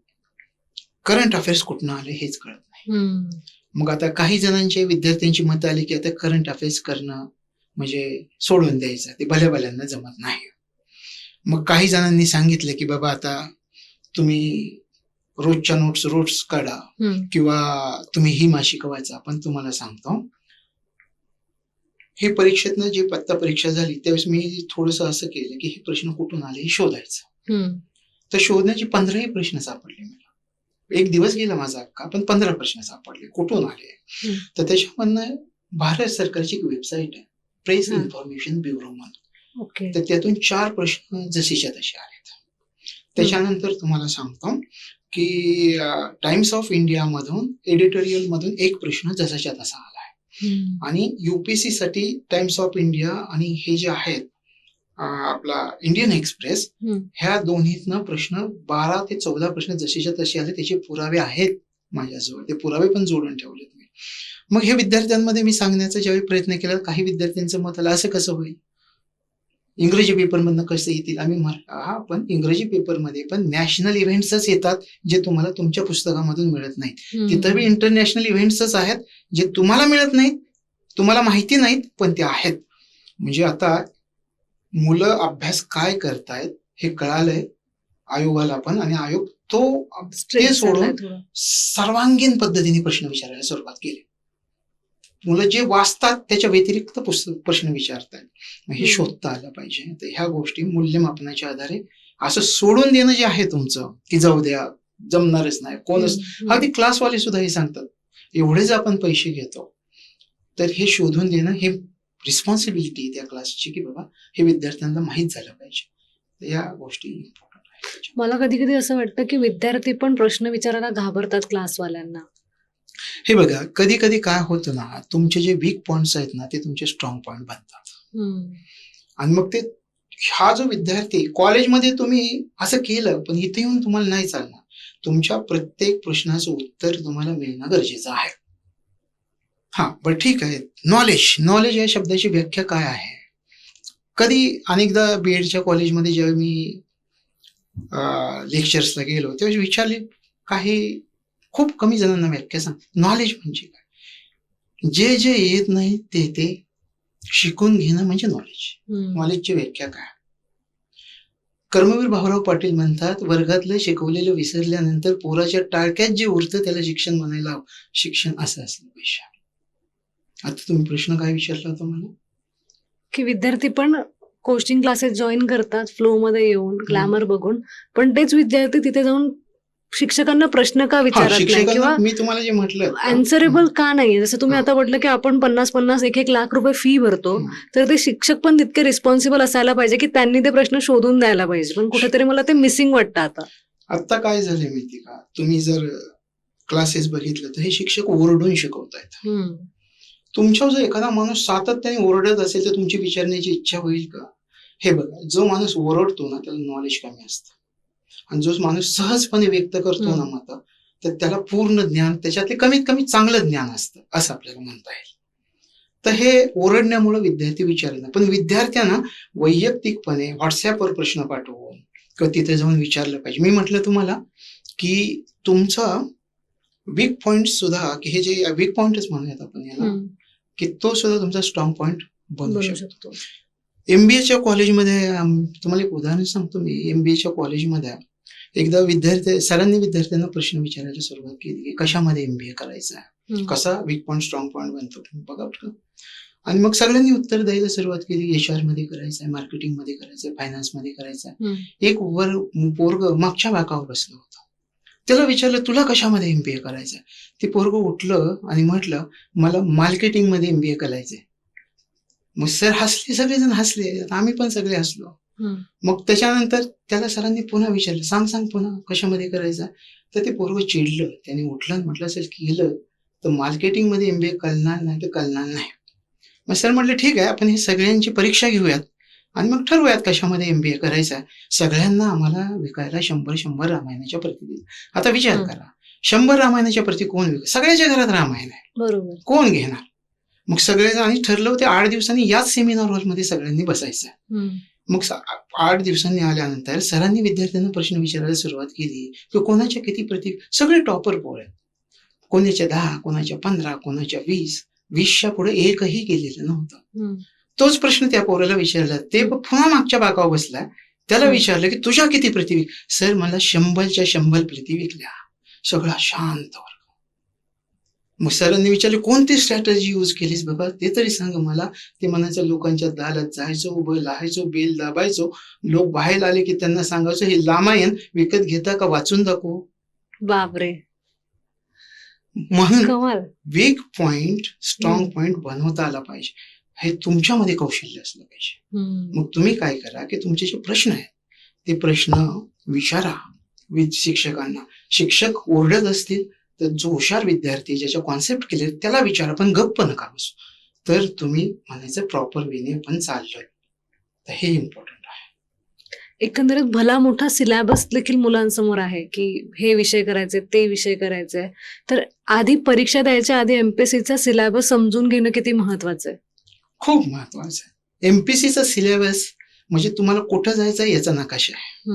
करंट अफेअर्स कुठनं आले हेच कळत नाही. मग आता काही जणांचे विद्यार्थ्यांची मत आली की आता करंट अफेअर्स करणं म्हणजे सोडून द्यायचं, ते भल्याभल्यांना जमत नाही. मग काही जणांनी सांगितलं की बाबा आता तुम्ही रोजच्या नोट्स रोज काढा किंवा तुम्ही ही मासिकं वाचा. पण तुम्हाला सांगतो, हे परीक्षेतनं जी परीक्षा झाली त्यावेळेस मी थोडंसं असं केलं की हे प्रश्न कुठून आले हे शोधायचं. तर शोधण्याचे 15 प्रश्न सापडले मला. 1 दिवस गेला माझा अख्खा, पण 15 प्रश्न सापडले कुठून आले. तर त्याच्यामधनं भारत सरकारची एक वेबसाईट आहे, प्रेस इन्फॉर्मेशन ब्युरो म्हणून. तर त्यातून 4 प्रश्न जसेच्या तसे आलेत. त्याच्यानंतर तुम्हाला सांगतो की टाइम्स ऑफ इंडिया मधून एडिटोरियल मधून एक प्रश्न जसाच्या तसा आला आहे. आणि युपीएससी साठी टाइम्स ऑफ इंडिया आणि हे जे आहेत आपला इंडियन एक्सप्रेस, ह्या दोन्हीतनं प्रश्न 12 ते 14 प्रश्न जसेच्या तसे आले. त्याचे पुरावे आहेत माझ्याजवळ, ते पुरावे पण जोडून ठेवलेत मी. मग हे विद्यार्थ्यांमध्ये मी सांगण्याचा ज्यावेळी प्रयत्न केला, काही विद्यार्थ्यांचं मत आलं असं कसं होईल, इंग्रजी पेपरमधनं कसं येतील आम्ही हा पण इंग्रजी पेपरमध्ये पण नॅशनल इव्हेंट्सच येतात जे तुम्हाला तुमच्या पुस्तकामधून मिळत नाहीत. तिथं बी इंटरनॅशनल इव्हेंट्सच आहेत जे तुम्हाला मिळत नाहीत, तुम्हाला माहिती नाहीत, पण ते आहेत. म्हणजे आता मुलं अभ्यास काय करतायत हे कळालंय आयोगाला पण, आणि आयोग तो ते सोडून सर्वांगीण पद्धतीने प्रश्न विचारायला सुरुवात केली. मुलं जे वाचतात त्याच्या व्यतिरिक्त प्रश्न विचारतात. हे शोधता आलं पाहिजे. तर ह्या गोष्टी मूल्यमापनाच्या आधारे असं सोडून देणं जे आहे तुमचं की जाऊ द्या जमणारच नाही कोणच, अगदी क्लासवाले सुद्धा हे सांगतात एवढेच आपण पैसे घेतो, तर हे शोधून देणं हे रिस्पॉन्सिबिलिटी त्या क्लासची की बाबा हे विद्यार्थ्यांना माहीत झालं पाहिजे. तर या गोष्टी इम्पॉर्टंट आहेत. मला कधी कधी असं वाटतं की विद्यार्थी पण प्रश्न विचारायला घाबरतात क्लासवाल्यांना. हे बघा कधी कधी काय होतं ना, तुमचे जे वीक पॉइंट्स आहेत ना ते तुमचे स्ट्रॉंग पॉइंट बनतात. आणि मग ते हा जो विद्यार्थी कॉलेजमध्ये तुम्ही असं केलं पण इथे येऊन तुम्हाला नाही चालणार. तुमच्या प्रत्येक प्रश्नाचं उत्तर तुम्हाला मिळणं गरजेचं आहे. हा बरं ठीक आहे. नॉलेज या शब्दाची व्याख्या काय आहे? कधी अनेकदा बीएडच्या कॉलेजमध्ये जेव्हा मी लेक्चर्सला गेलो तेव्हा विचारले, काही खूप कमी जणांना व्याख्या सांग, नॉलेज म्हणजे काय? जे जे येत नाही ते शिकून घेणं म्हणजे नॉलेज. नॉलेजची व्याख्या काय? कर्मवीर भाऊराव पाटील म्हणतात, वर्गातलं शिकवलेलं विसरल्यानंतर पोराच्या टाळक्यात जे उरतं त्याला शिक्षण म्हणायला हवं. शिक्षण असं असलं पाहिजे. आता तुम्ही प्रश्न काय विचारला होता मला? की विद्यार्थी पण कोचिंग क्लासेस जॉईन करतात फ्लो मध्ये येऊन ग्लॅमर बघून, पण तेच विद्यार्थी तिथे जाऊन शिक्षकांना प्रश्न का विचारत नाही किंवा मी तुम्हाला जे म्हटलं आन्सरेबल का नाहीये. जसं तुम्ही आता म्हटलं की आपण 50-50 1-1 लाख रुपये फी भरतो, तर ते शिक्षक पण तितके रिस्पॉन्सिबल असायला पाहिजे की त्यांनी ते प्रश्न शोधून द्यायला पाहिजे. पण कुठेतरी मला ते मिसिंग वाटतं. आता काय झाले माहिती का, तुम्ही जर क्लासेस बघितलं तर हे शिक्षक ओरडून शिकवतायत. तुमच्यावर जर एखादा माणूस सातत्याने ओरडत असेल तर तुमची विचारण्याची इच्छा होईल का? हे बघा, जो माणूस ओरडतो ना त्याला नॉलेज कमी असतं, आणि जो माणूस सहजपणे व्यक्त करतो ना मत, तर त्याला पूर्ण ज्ञान, त्याच्यातले कमीत कमी चांगलं ज्ञान असतं असं आपल्याला म्हणता येईल. तर हे ओरडण्यामुळे विद्यार्थी विचारणार, पण विद्यार्थ्यांना वैयक्तिकपणे व्हॉट्सअपवर प्रश्न पाठवून किंवा तिथे जाऊन विचारलं पाहिजे. मी म्हटलं तुम्हाला की तुमचा वीक पॉइंट सुद्धा, की हे जे वीक पॉइंटच म्हणूयात आपण याला, की तो सुद्धा तुमचा स्ट्रॉंग पॉइंट बनू शकतो. एमबीएच्या कॉलेजमध्ये तुम्हाला एक उदाहरण सांगतो मी. एमबीएच्या कॉलेजमध्ये एकदा सरांनी विद्यार्थ्यांना प्रश्न विचारायला सुरुवात केली की कशामध्ये एमबीए करायचं आहे, कसा वीक पॉइंट स्ट्रॉंग पॉइंट बनतो बघा. आणि मग सगळ्यांनी उत्तर द्यायला सुरुवात केली, HR मध्ये करायचंय, मार्केटिंग मध्ये करायचंय, फायनान्स मध्ये करायचंय. एक पोरग मागच्या बाकावर बसलं होतं, त्याला विचारलं तुला कशामध्ये एमबीए करायचंय? ते पोरग उठलं आणि म्हटलं मला मार्केटिंग मध्ये एमबीए करायचंय. मग सर हसले, सगळेजण हसले, आम्ही पण सगळे हसलो. मग त्याच्यानंतर त्याला सरांनी पुन्हा विचारलं, सांग पुन्हा कशामध्ये करायचं? तर ते पोरग चिडलं, त्याने उठलं म्हटलं सर केलं तर मार्केटिंग मध्ये एमबीए करणार नाही तर करणार नाही. मग सर म्हटलं ठीक आहे, आपण हे सगळ्यांची परीक्षा घेऊयात आणि मग ठरवूयात कशामध्ये एमबीए करायचं आहे. सगळ्यांना आम्हाला विकायला 100 रामायणाच्या प्रती दिली. आता विचार करा, 100 रामायणाच्या प्रती कोण विकत? सगळ्याच्या घरात रामायण आहे, बरोबर, कोण घेणार? मग सगळेजण, आणि ठरलं होते 8 दिवसांनी याच सेमिनार हॉलमध्ये सगळ्यांनी बसायचं. मग 8 दिवसांनी आल्यानंतर सरांनी विद्यार्थ्यांना प्रश्न विचारायला सुरुवात केली की कोणाच्या किती प्रती, सगळे टॉपर पोर आहेत, कोणाच्या 10, कोणाच्या 15, कोणाच्या 20च्या पुढे एकही गेलेलं नव्हतं. तोच प्रश्न त्या पोराला विचारला, ते पुन्हा मागच्या बाकावर बसला, त्याला विचारलं की तुझ्या किती प्रती? सर मला 100च्या 100 प्रती विकल्या. सगळा शांत वर्ग. मग सरांनी विचारले कोणती स्ट्रॅटेजी यूज केलीस बाबा, ते तरी सांग मला. ते म्हणायचं लोकांच्या दारात जायचो, उभं राहायचो, बेल दाबायचो, लोक बाहेर आले की त्यांना सांगायचं हे रामायण विकत घेता का वाचून दाखवू. बापरे. म्हणून वीक पॉइंट स्ट्रॉंग पॉइंट बनवता आला पाहिजे, हे तुमच्यामध्ये कौशल्य असलं पाहिजे. मग तुम्ही काय करा की तुमचे जे प्रश्न आहेत ते प्रश्न विचारा शिक्षकांना. शिक्षक ओरडत असतील तर जो हुशार विद्यार्थी ज्याच्या कॉन्सेप्ट केले त्याला विचारा, पण गप्प नका बसू. तर तुम्ही म्हणायचं प्रॉपर वेने पण चाललोय. तर हे इम्पॉर्टंट आहे. एकंदरीत भला मोठा सिलेबस देखील मुलांसमोर आहे की हे विषय करायचे, ते विषय करायचे. तर आधी परीक्षा द्यायच्या आधी एमपीएससीचा सिलेबस समजून घेणं किती महत्वाचं आहे? खूप महत्वाचं आहे. एमपीएससीचा सिलेबस म्हणजे तुम्हाला कुठं जायचं याचा नकाशा आहे.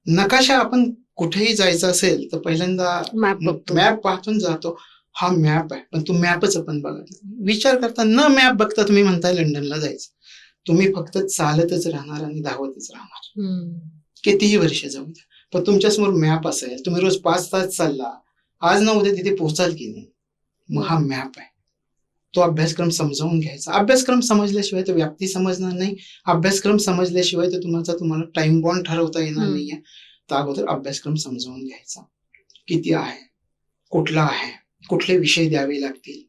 नकाशा आपण कुठेही जायचं असेल तर पहिल्यांदा मॅप पाहतून जातो, हा मॅप आहे, पण तो मॅपच आपण बघत विचार करता न मॅप बघता तुम्ही म्हणताय लंडनला जायचं, तुम्ही फक्त चालतच राहणार आणि धावतच राहणार कितीही वर्ष जाऊ द्या. पण तुमच्यासमोर मॅप असेल, तुम्ही रोज 5 तास चालला, आज ना उद्या तिथे पोहोचाल की नाही. मग हा मॅप आहे, तो अभ्यासक्रम समजावून घ्यायचा. अभ्यासक्रम समजल्याशिवाय तो व्याप्ती समजणार नाही, अभ्यासक्रम समजल्याशिवाय तर तुम्हाला टाइम बॉन्ड ठरवता येणार नाहीये. तर अगोदर अभ्यासक्रम समजावून घ्यायचा, किती आहे, कुठला आहे, कुठले विषय द्यावे लागतील,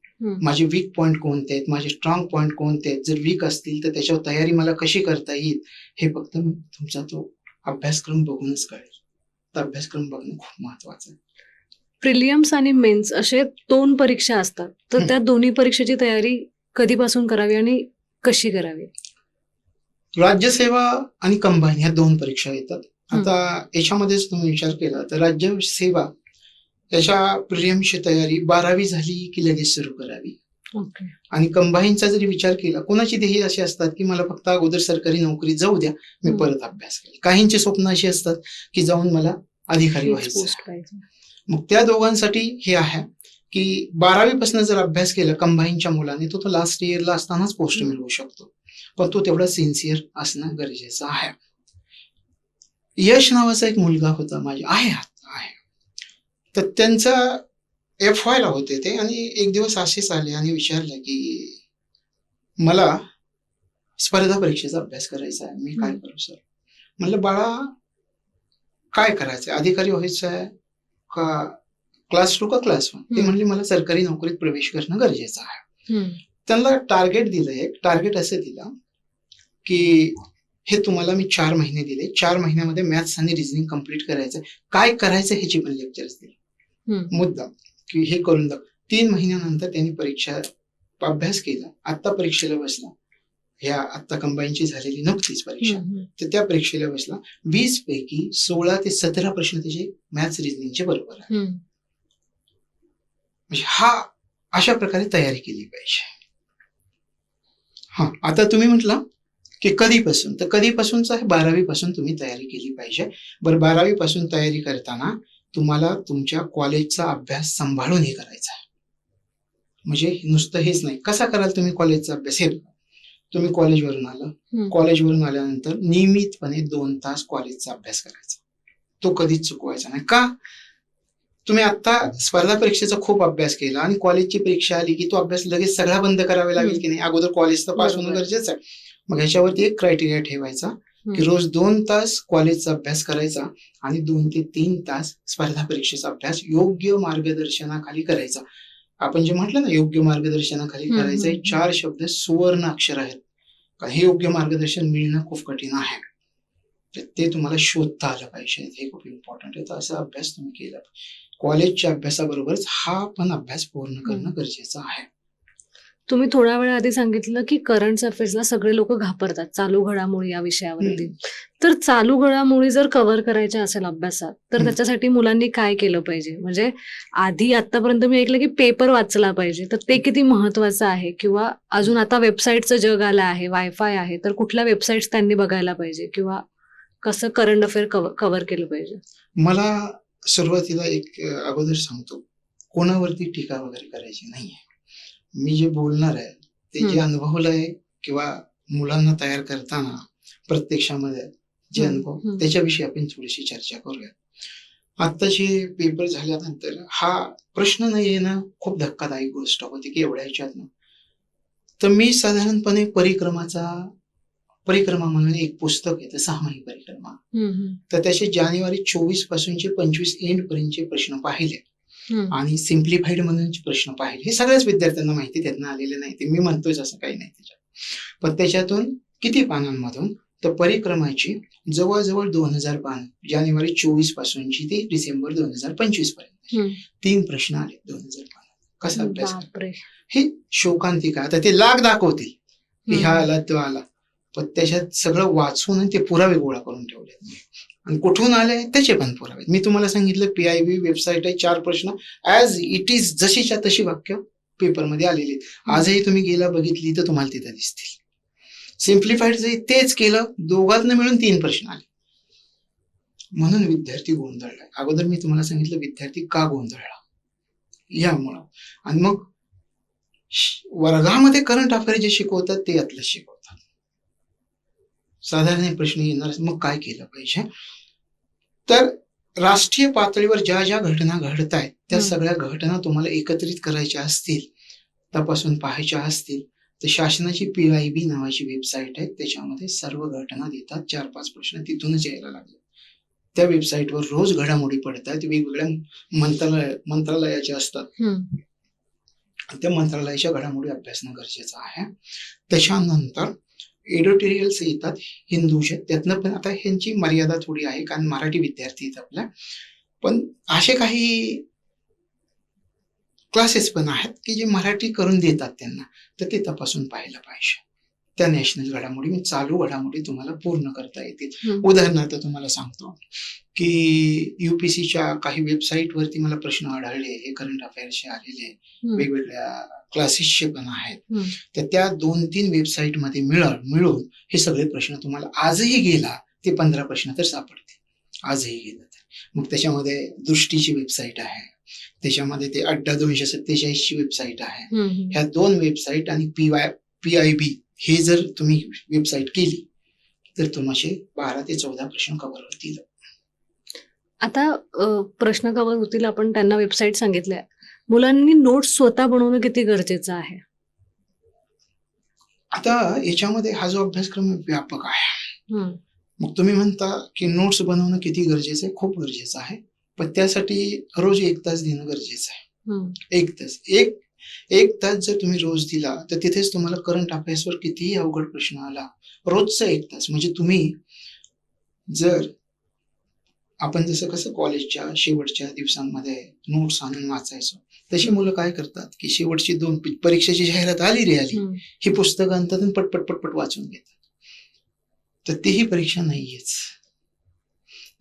माझे वीक पॉइंट कोणते आहेत, माझे स्ट्रॉंग पॉइंट कोणते आहेत, जर वीक असतील तर त्याच्यावर तयारी मला कशी करता येईल, हे फक्त तुमचा तो अभ्यासक्रम बघूनच कळेल. तर अभ्यासक्रम बघणं खूप महत्वाचं आहे. प्रिलियम्स आणि मेन्स असे 2 परीक्षा असतात, तर त्या दोन्ही परीक्षेची तयारी कधीपासून करावी आणि कशी करावी? राज्यसेवा आणि कंबाईन ह्या 2 परीक्षा येतात. आता याच्यामध्येच तुम्ही विचार केला तर राज्यसेवा याच्या प्रिलियमची तयारी 12वी झाली की लगेच सुरू करावी. आणि कंबाईनचा जरी विचार केला, कोणाची ध्येय अशी असतात की मला फक्त अगोदर सरकारी नोकरी जाऊ द्या, मी परत अभ्यास केला. काहींची स्वप्न अशी असतात की जाऊन मला अधिकारी व्हायचं. मग त्या दोघांसाठी हे आहे की 12वी पासून जर अभ्यास केला कंबाईनच्या मुलाने तो लास्ट इयरला असतानाच पोस्ट मिळवू शकतो, पण तो तेवढा सिन्सिअर असणं गरजेचं आहे. यश नावाचा एक मुलगा होता आहे, तर त्यांचा FY ला होते ते, आणि एक दिवस असेच आले आणि विचारले की मला स्पर्धा परीक्षेचा अभ्यास करायचा आहे, मी काय करू सर? म्हणलं बाळा काय करायचंय, अधिकारी व्हायचं आहे का क्लास 2 का क्लास 1? ते म्हणले मला सरकारी नोकरीत प्रवेश करणं गरजेचं आहे. त्यांना टार्गेट दिलं, एक टार्गेट असं दिलं की हे तुम्हाला मी 4 महिने दिले, 4 महिन्यामध्ये मॅथ्स आणि रिझनिंग कम्प्लीट करायचं, काय करायचं ह्याची पण लेक्चर्स दिले मुद्दा की हे करून दाखव. 3 महिन्यानंतर त्यांनी परीक्षा अभ्यास केला, आता परीक्षेला बसला, ह्या आता कंबाईनची झालेली नव्हतीच परीक्षा, तर त्या परीक्षेला बसला. 20 पैकी 16 ते 17 प्रश्न त्याचे मॅथ्स रिझनिंगचे बरोबर आहे. म्हणजे हा अशा प्रकारे तयारी केली पाहिजे. हा, आता तुम्ही म्हटलं की कधीपासून, तर कधीपासूनच आहे, 12वी पासून तुम्ही तयारी केली पाहिजे. बरं, 12वी पासून तयारी करताना तुम्हाला तुमच्या कॉलेजचा अभ्यास सांभाळून हे करायचा आहे. म्हणजे नुसतं हेच नाही. कसा कराल तुम्ही कॉलेजचा अभ्यास? हे तुम्ही कॉलेजवरून आलं, कॉलेजवरून आल्यानंतर नियमितपणे 2 तास कॉलेजचा अभ्यास करायचा, तो कधीच चुकवायचा नाही. का? तुम्ही आता स्पर्धा परीक्षेचा खूप अभ्यास केला आणि कॉलेजची परीक्षा आली की तो अभ्यास लगेच सगळा बंद करावा लागेल की नाही? अगोदर कॉलेज तर पास होणं गरजेचं आहे. मग ह्याच्यावरती एक क्रायटेरिया ठेवायचा की रोज 2 तास कॉलेजचा अभ्यास करायचा आणि 2 ते 3 तास स्पर्धा परीक्षेचा अभ्यास योग्य मार्गदर्शनाखाली करायचा. आपण जे म्हटलं ना, योग्य मार्गदर्शनाखाली करायचं, 4 शब्द सुवर्ण अक्षर आहेत. हे योग्य मार्गदर्शन मिळणं खूप कठीण आहे, तर ते तुम्हाला शोधता आलं पाहिजे, हे खूप इम्पॉर्टंट आहे. तर असा अभ्यास तुम्ही केला. कॉलेजच्या अभ्यासाबरोबरच हा पण अभ्यास पूर्ण करणं गरजेचं आहे. तुम्ही थोड्या वेळा आधी सांगितलं की करंट अफेअर्सला सगळे लोक घाबरतात, चालू घडामोडी या विषयावरती. तर चालू घडामोडी जर कव्हर करायच्या असेल अभ्यासात, तर त्याच्यासाठी मुलांनी काय केलं पाहिजे? म्हणजे आधी आतापर्यंत मी ऐकलं की पेपर वाचला पाहिजे, तर ते किती महत्वाचं आहे? किंवा अजून आता वेबसाईटचं जग आलं आहे, वायफाय आहे, तर कुठल्या वेबसाईट्स त्यांनी बघायला पाहिजे किंवा कसं करंट अफेअर कव्हर केलं पाहिजे? मला सुरुवातीला एक अगोदर सांगतो, कोणावरती टीका वगैरे करायची नाहीये. मी जे बोलणार आहे ते जे अनुभवलंय किंवा मुलांना तयार करताना प्रत्यक्षामध्ये जे अनुभव, त्याच्याविषयी आपण थोडीशी चर्चा करूया. आत्ताचे पेपर झाल्यानंतर हा प्रश्न नाही येणं खूप धक्कादायक गोष्ट होती की एवढ्या ह्याच्यातनं. तर मी साधारणपणे परिक्रमा म्हणून एक पुस्तक आहे, 6 माही परिक्रमा, तर त्याचे जानेवारी 24 पासूनचे 25 एंड पर्यंतचे प्रश्न पाहिले आणि सिम्प्लिफाईड म्हणून प्रश्न पाहिले. हे सगळ्याच विद्यार्थ्यांना माहिती, त्यातनं आलेले नाही, ते मी म्हणतोय असं काही नाही त्याच्यात. पण त्याच्यातून किती पानांमधून, तर परिक्रमाची जवळजवळ 2000 पान, जानेवारी 24 पासूनची ते डिसेंबर 2025 पर्यंत 3 प्रश्न आले 2000 पान. कसा अभ्यास? हे शोकांतिका. आता ते लाख दाखवतील की ह्या आला तो आला, पण त्याच्यात सगळं वाचून ते पुरावे गोळा करून ठेवले आणि कुठून आले त्याचे पण पुरावे. मी तुम्हाला सांगितलं PIB वेबसाईट आहे, 4 प्रश्न ऍज इट इज, जशीच्या तशी वाक्य पेपरमध्ये आलेली. आजही तुम्ही गेला बघितली तर तुम्हाला तिथे दिसतील. सिम्प्लिफाईड जरी तेच केलं, दोघांना मिळून 3 प्रश्न आले. म्हणून विद्यार्थी गोंधळला. अगोदर मी तुम्हाला सांगितलं विद्यार्थी का गोंधळला यामुळं. आणि मग वर्गामध्ये करंट अफेअर जे शिकवतात ते यातलं शिकवतात. साधारण प्रश्न येणार, मग काय केलं पाहिजे? तर राष्ट्रीय पातळीवर ज्या ज्या घटना घडत आहेत त्या सगळ्या घटना तुम्हाला एकत्रित करायच्या असतील, तपासून पाहायच्या असतील, तर शासनाची PIB नावाची वेबसाईट आहे, त्याच्यामध्ये सर्व घटना देतात. 4-5 प्रश्न तिथूनच यायला लागले. त्या वेबसाईटवर रोज घडामोडी पडतात, वेगवेगळ्या मंत्रालयाच्या असतात. त्या मंत्रालयाच्या घडामोडी अभ्यासणं गरजेचं आहे. त्याच्यानंतर एडिटोरियल्स येतात हिंदूचे, त्यातनं पण आता ह्यांची मर्यादा थोडी आहे कारण मराठी विद्यार्थी आहेत आपल्या, पण असे काही क्लासेस पण आहेत की जे मराठी करून देतात त्यांना, तर ते तपासून पाहायला पाहिजे. त्या नॅशनल घडामोडी, मी चालू घडामोडी तुम्हाला पूर्ण करता येतील. उदाहरणार्थ तुम्हाला सांगतो की UPSCच्या काही वेबसाईटवरती मला प्रश्न आढळले, हे करंट अफेअर्सचे आलेले वेगवेगळ्या क्लासेसचे पण आहेत. तर त्या 2-3 वेबसाईटमध्ये मिळून हे सगळे प्रश्न तुम्हाला आजही गेला ते 15 प्रश्न तर सापडतील, आजही गेलं तर. मग त्याच्यामध्ये दृष्टीची वेबसाईट आहे, त्याच्यामध्ये ते अड्डा 247ची वेबसाईट आहे. ह्या 2 वेबसाईट आणि PIB हे जर तुम्ही वेबसाईट केली तर तुम्हाला 12 ते 14 प्रश्न कव्हर होतील. आता प्रश्न कव्हर होतील, आपण त्यांना वेबसाईट सांगितल्या. मुलांनी नोट्स स्वतः बनवणं किती गरजेचं आहे? आता याच्यामध्ये हा जो अभ्यासक्रम व्यापक आहे. मग तुम्ही म्हणता की नोट्स बनवणं किती गरजेचं आहे? खूप गरजेचं आहे, पण त्यासाठी रोज 1 तास देणं गरजेचं आहे. 1 तास, एक तास जर तुम्ही रोज दिला तर तिथेच तुम्हाला करंट अफेअर्सवर कितीही अवघड प्रश्न आला, रोजचा 1 तास, म्हणजे तुम्ही जर आपण जसं कसं कॉलेजच्या शेवटच्या दिवसांमध्ये नोट्स आणून वाचायचो, तशी मुलं काय करतात की शेवटची 2 परीक्षेची जाहिरात आली ही पुस्तकं आणतात आणि पटपट वाचून घेतात. तर तीही परीक्षा नाहीयेच.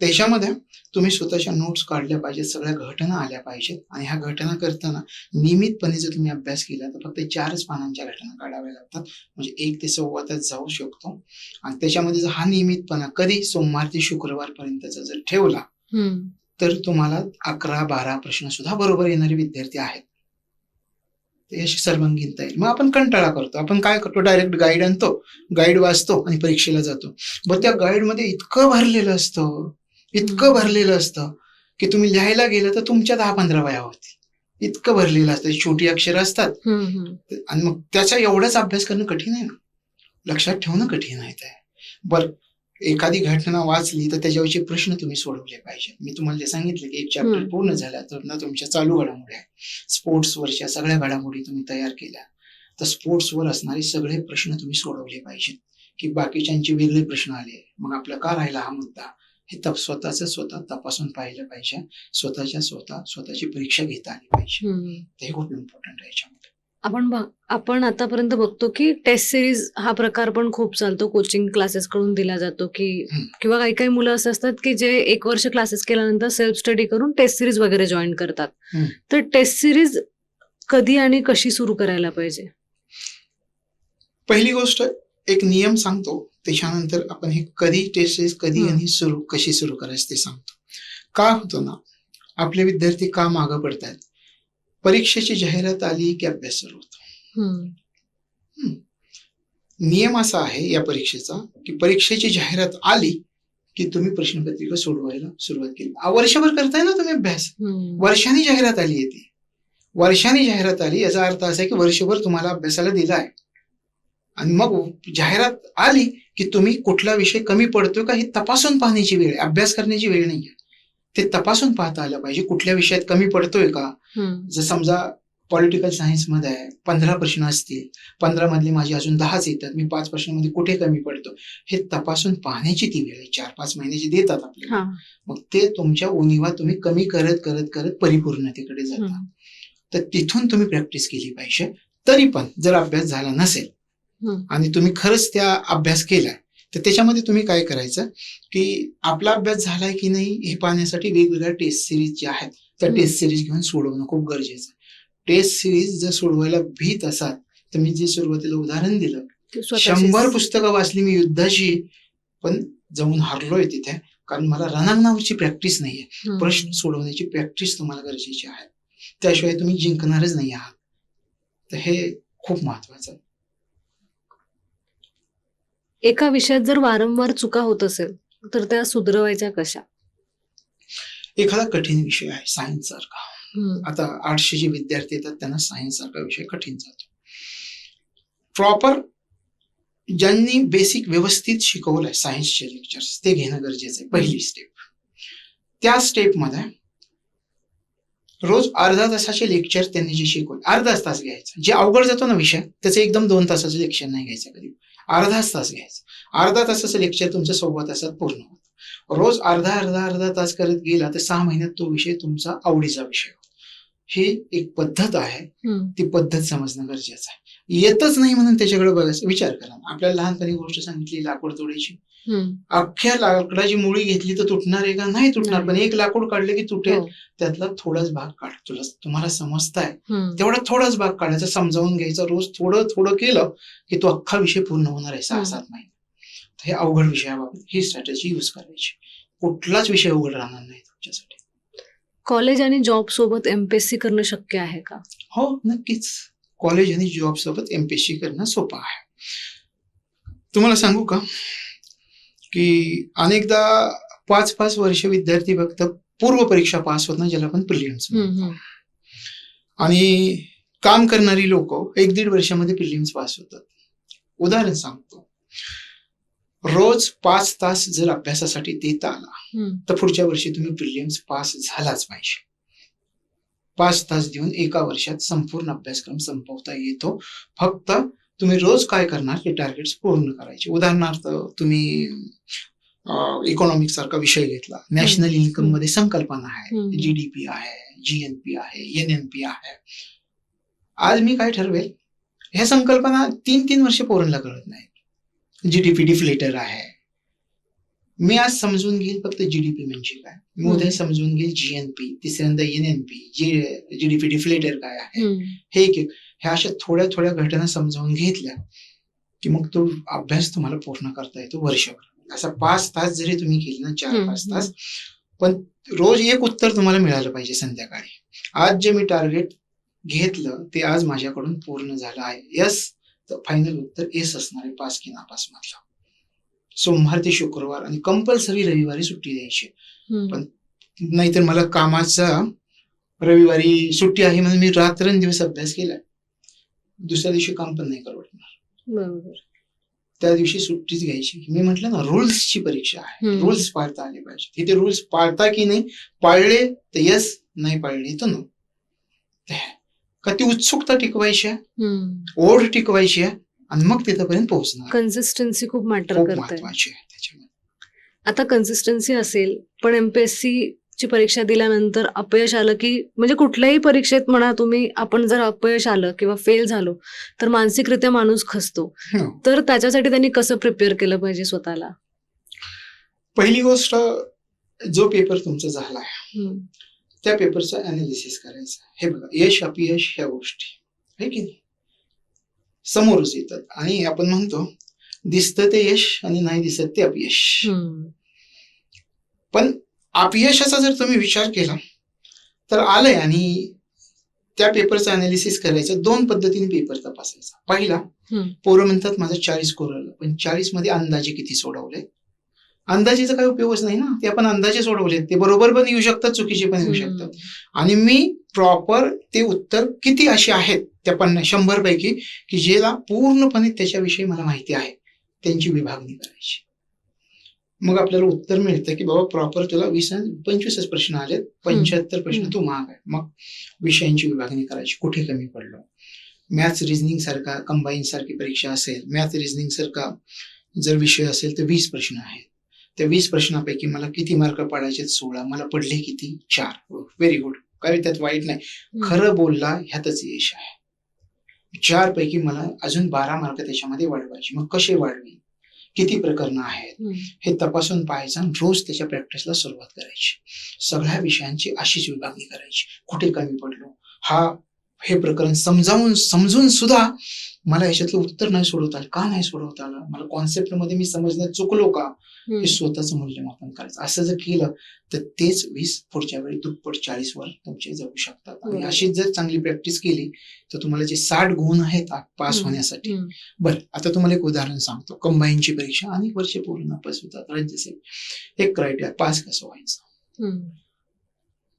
त्याच्यामध्ये तुम्ही स्वतःच्या नोट्स काढल्या पाहिजेत, सगळ्या घटना आल्या पाहिजेत. आणि ह्या घटना करताना नियमितपणे जर तुम्ही अभ्यास केला तर फक्त 4च पानांच्या घटना काढाव्या लागतात, म्हणजे 1 ते सव्वा तास जाऊ शकतो. आणि त्याच्यामध्ये जर हा नियमितपणा कधी सोमवार ते शुक्रवार पर्यंतचा जर ठेवला तर तुम्हाला 11-12 प्रश्न सुद्धा बरोबर येणारे विद्यार्थी आहेत. ते अशी सर्वांगीण येईल. मग आपण कंटाळा करतो, आपण काय करतो, डायरेक्ट गाईड आणतो, गाईड वाचतो आणि परीक्षेला जातो. बरं, त्या गाईडमध्ये इतकं भरलेलं असतं की तुम्ही लिहायला गेलं तर तुमच्या 10-15 वह्या होतील, इतकं भरलेलं असतं. छोटी अक्षर असतात आणि मग त्याचा एवढाच अभ्यास करणं कठीण आहे ना, लक्षात ठेवणं कठीण आहे ते. बरं, एखादी घटना वाचली तर त्याच्यावरचे प्रश्न तुम्ही सोडवले पाहिजे. मी तुम्हाला जे सांगितलं की 1 चॅप्टर पूर्ण झाला तर ना तुमच्या चालू घडामोडी आहे, स्पोर्ट्सवरच्या सगळ्या घडामोडी तुम्ही तयार केल्या, तर स्पोर्ट्सवर असणारे सगळे प्रश्न तुम्ही सोडवले पाहिजेत. की बाकीच्यांचे वेगळे प्रश्न आले, मग आपला का राहिला हा मुद्दा, हे स्वतः तपासून पाहिलं पाहिजे. स्वतःची परीक्षा घेता आली पाहिजे. हे खूप इम्पॉर्टंट आहे याच्यामध्ये. आपण आतापर्यंत बघतो की टेस्ट सिरीज हा प्रकार पण खूप चालतो, कोचिंग क्लासेस कडून दिला जातो की किंवा काही मुलं असं असतात की जे 1 वर्ष क्लासेस केल्यानंतर सेल्फ स्टडी करून टेस्ट सिरीज वगैरे जॉईन करतात. तर टेस्ट सिरीज कधी आणि कशी सुरू करायला पाहिजे? पहिली गोष्ट, एक नियम सांगतो, त्याच्यानंतर आपण हे कधी टेस्ट सिरीज कधी आणि कशी सुरू करायची ते सांगतो. का होतं ना, आपले विद्यार्थी का मागं पडतात, परीक्षेची जाहिरात आली की अभ्यास सुरू होतो. नियम असा आहे या परीक्षेचा की परीक्षेची जाहिरात आली की तुम्ही प्रश्नपत्रिका सोडवायला सुरुवात केली. वर्षभर करताय ना तुम्ही अभ्यास, वर्षांनी जाहिरात आली येते, वर्षांनी जाहिरात आली याचा अर्थ असा आहे की वर्षभर तुम्हाला अभ्यासाला दिला आहे. आणि मग जाहिरात आली की तुम्ही कुठला विषय कमी पडतोय का हे तपासून पाहण्याची वेळ आहे, अभ्यास करण्याची वेळ नाहीये. ते तपासून पाहता आलं पाहिजे, कुठल्या विषयात कमी पडतोय का. जर समजा पॉलिटिकल सायन्स मध्ये 15 प्रश्न असतील, 15 मधले माझे अजून 10च येतात, मी 5 प्रश्नांमध्ये कुठे कमी पडतो हे तपासून पाहण्याची ती वेळ आहे. 4-5 महिन्याची देतात आपल्याला. मग ते तुमच्या उणीवा तुम्ही कमी करत करत करत परिपूर्णतेकडे जाता. तर तिथून तुम्ही प्रॅक्टिस केली पाहिजे. तरी पण जर अभ्यास झाला नसेल आणि तुम्ही खरंच त्या अभ्यास केलाय तर त्याच्यामध्ये तुम्ही काय करायचं की आपला अभ्यास झालाय की नाही हे पाहण्यासाठी वेगवेगळ्या टेस्ट सिरीज ज्या आहेत त्या टेस्ट सिरीज घेऊन सोडवणं खूप गरजेचं आहे. टेस्ट सिरीज जर सोडवायला भीत असाल तर मी जे सुरुवातीला उदाहरण दिलं स्वतःचीच. 100 पुस्तकं वाचली मी युद्धाची, पण जाऊन हारलोय तिथे, कारण मला रणांगणावरची प्रॅक्टिस नाहीये. हम्म. प्रश्न सोडवण्याची प्रॅक्टिस तुम्हाला गरजेची आहे, त्याशिवाय तुम्ही जिंकणारच नाही आहात. तर हे खूप महत्वाचं आहे. एका विषयात जर वारंवार चुका होत असेल तर त्या सुधरवायच्या कशा? एखादा कठीण विषय आहे सायन्स सारखा, हम्म. आता आर्ट्सचे जे विद्यार्थी येतात त्यांना सायन्स सारखा विषय कठीण जातो. प्रॉपर ज्यांनी बेसिक व्यवस्थित शिकवलंय सायन्सचे लेक्चर्स ते घेणं गरजेचं आहे. पहिली स्टेप. त्या स्टेपमध्ये रोज अर्धा तासाचे लेक्चर त्यांनी जे शिकवले, अर्धाच तास घ्यायचं. जे अवघड जातो ना विषय, त्याचं एकदम 2 तासाचं लेक्चर नाही घ्यायचं, कधी अर्धाच तास घ्यायचं. अर्धा तासाचं लेक्चर तुमचं 1.25 तासात पूर्ण होतं. रोज अर्धा तास करत गेला तर 6 महिन्यात तो विषय तुमचा आवडीचा विषय होतो. ही एक पद्धत आहे, हम्म. ती पद्धत समजणं गरजेचं आहे. येतच नाही म्हणून त्याच्याकडे बघायचं. विचार करा, आपल्याला लहानपणी गोष्ट सांगितली लाकूड तोडायची, हम्म. अख्ख्या लाकडाची मुळी घेतली तर तुटणार आहे का? नाही तुटणार. नाही. पण एक लाकूड काढलं की तुटेल. हो. त्यातला थोडाच भाग काढ, तुम्हाला समजताय हम्म. तेवढा थोडाच भाग काढायचा, समजावून घ्यायचा. रोज थोडं थोडं केलं की तो अख्खा विषय पूर्ण होणार आहे 6-7 महिने. हे अवघड विषयाबाबत ही स्ट्रॅटेजी युज करायची. कुठलाच विषय अवघड राहणार नाही तुमच्यासाठी. कॉलेज आणि जॉब सोबत एमपीएससी करणं शक्य आहे का? हो, नक्कीच. कॉलेज आणि जॉब सोबत एमपीएससी करणं सोपं आहे. तुम्हाला सांगू का की अनेकदा 5-5 वर्ष विद्यार्थी फक्त पूर्व परीक्षा पास होत नाही, ज्याला आपण प्रिलिम्स म्हणतो. आणि काम करणारी लोक 1-1.5 वर्षामध्ये प्रिलिम्स पास होतात. उदाहरण सांगतो, रोज 5 तास जर अभ्यासासाठी देता आला तर पुढच्या वर्षी तुम्ही प्रिलिम्स पास झालाच पाहिजे. 5 तास देऊन एका वर्षात संपूर्ण अभ्यासक्रम संपवता येतो. फक्त तुम्ही रोज काय करणार ते टार्गेट्स पूर्ण करायचे. उदाहरणार्थ तुम्ही इकॉनॉमिक्स सारखा विषय घेतला, नॅशनल इन्कम मध्ये संकल्पना आहे, जीडीपी आहे, जीएनपी आहे, एनएनपी आहे. आज मी काय ठरवेल, ह्या संकल्पना 3-3 वर्ष पोरांना कळत नाही. जीडीपी डिफ्लेटर आहे, मी आज समजून घेईल फक्त जीडीपी म्हणजे काय, मी उद्या समजून घेईल जीएनपी, तिसऱ्यांदा एनएनपी, जीडीपी डिफ्लेटर काय आहे. हे ह्या अशा थोड्या थोड्या घटना समजावून घेतल्या की मग तो अभ्यास तुम्हाला पूर्ण करता येतो वर्षभर. असा 5 तास जरी तुम्ही केले ना, 4-5 तास, पण रोज एक उत्तर तुम्हाला मिळालं पाहिजे संध्याकाळी. आज जे मी टार्गेट घेतलं ते आज माझ्याकडून पूर्ण झालं आहे. यस, तर फायनल उत्तर एस असणार आहे, पास की नापास मधलं. सोमवार ते शुक्रवार आणि कंपल्सरी रविवारी सुट्टी द्यायची. पण नाहीतर मला कामाचा रविवारी सुट्टी आहे म्हणून मी रात्रंदिवस अभ्यास केलाय, दुसऱ्या दिवशी काम पण नाही करवणार. बरोबर. त्या दिवशी सुट्टीच घ्यायची. मी म्हटलं ना, रूल्सची परीक्षा आहे, रूल्स पाळता आले पाहिजे. तिथे रूल्स पाळता की नाही, पाळले तर यस, नाही पाळले तर नो. का ती उत्सुकता टिकवायची आहे, ओढ टिकवायची आहे, आणि मग तिथपर्यंत पोहोचणार. कन्सिस्टन्सी खूप मॅटर खूप करते. महत्वाची आहे त्याच्यामध्ये. आता कन्सिस्टन्सी असेल, पण एमपीएससी ची परीक्षा दिल्यानंतर अपयश आलं की, म्हणजे कुठल्याही परीक्षेत म्हणा तुम्ही, आपण जर अपयश आलं किंवा फेल झालो तर मानसिकरित्या माणूस खचतो. तर त्याच्यासाठी त्यांनी कसं प्रिपेअर केलं पाहिजे स्वतःला? पहिली गोष्ट, जो पेपर तुमचा झालाय त्या पेपरचं अनालिसिस करायचं. हे बघा, यश अपयश ह्या गोष्टी आहे की नाही समोरच येतात, आणि आपण म्हणतो दिसतं ते यश आणि नाही दिसत ते अपयश. पण अपयशाचा जर तुम्ही विचार केला तर आलंय, आणि त्या पेपरचं अनालिसिस करायचं. 2 पद्धतीने पेपर तपासायचा. पहिला, पोरं म्हणतात माझं 40 स्कोर आलं, पण 40 मध्ये अंदाजे किती सोडवले. अंदाजेचा काही उपयोगच नाही ना, ते आपण अंदाजे सोडवले, ते बरोबर पण येऊ शकतात, चुकीचे पण येऊ शकतात. आणि मी प्रॉपर ते उत्तर किती असे आहेत त्या 100 पैकी की ज्याला पूर्णपणे त्याच्याविषयी मला माहिती आहे, त्यांची विभागणी करायची. मग आपल्याला उत्तर मिळतं की बाबा प्रॉपर तुला 20-25 प्रश्न आलेत, 75 प्रश्न तू माग आहे. मग विषयांची विभागणी करायची, कुठे कमी पडलो. मॅथ्स रिझनिंग सारखा कंबाईन सारखी परीक्षा असेल, मॅथ्स रिझनिंग सारखा जर विषय असेल तर 20 प्रश्न आहेत. त्या 20 प्रश्नापैकी मला किती मार्क पडायचे? 16. मला पडले किती? 4. व्हेरी गुड, काही त्यात वाईट नाही. खरं बोलला ह्यातच यश आहे. 4 पैकी मला अजून 12 मार्क त्याच्यामध्ये वाढवायचे. मग कसे वाढवी, किती प्रकरणं आहेत हे तपासून पाहायचं, आणि रोज त्याच्या प्रॅक्टिसला सुरुवात करायची. सगळ्या विषयांची अशीच विभागणी करायची. कुठे कमी पडलो, हे प्रकरण समजून सुद्धा मला ह्याच्यातलं उत्तर नाही सोडवता आलं, का नाही सोडवता आलं, मला कॉन्सेप्ट मध्ये मी समजण्यात चुकलो का, हे स्वतःचं मूल्यमापन करायचं. असं जर केलं तर तेच 20 पुढच्या वेळी दुप्पट 40 वर तुमचे जाऊ शकतात. आणि बरोबर. अशीच जर चांगली प्रॅक्टिस केली तर तुम्हाला जे 60 गुण आहेत पास होण्यासाठी. बरं, आता तुम्हाला एक उदाहरण सांगतो. कंबाईनची परीक्षा अनेक वर्ष पूर्ण नापास होतात राज्यसेवा. एक क्रायटेरिया, पास कसं व्हायचं.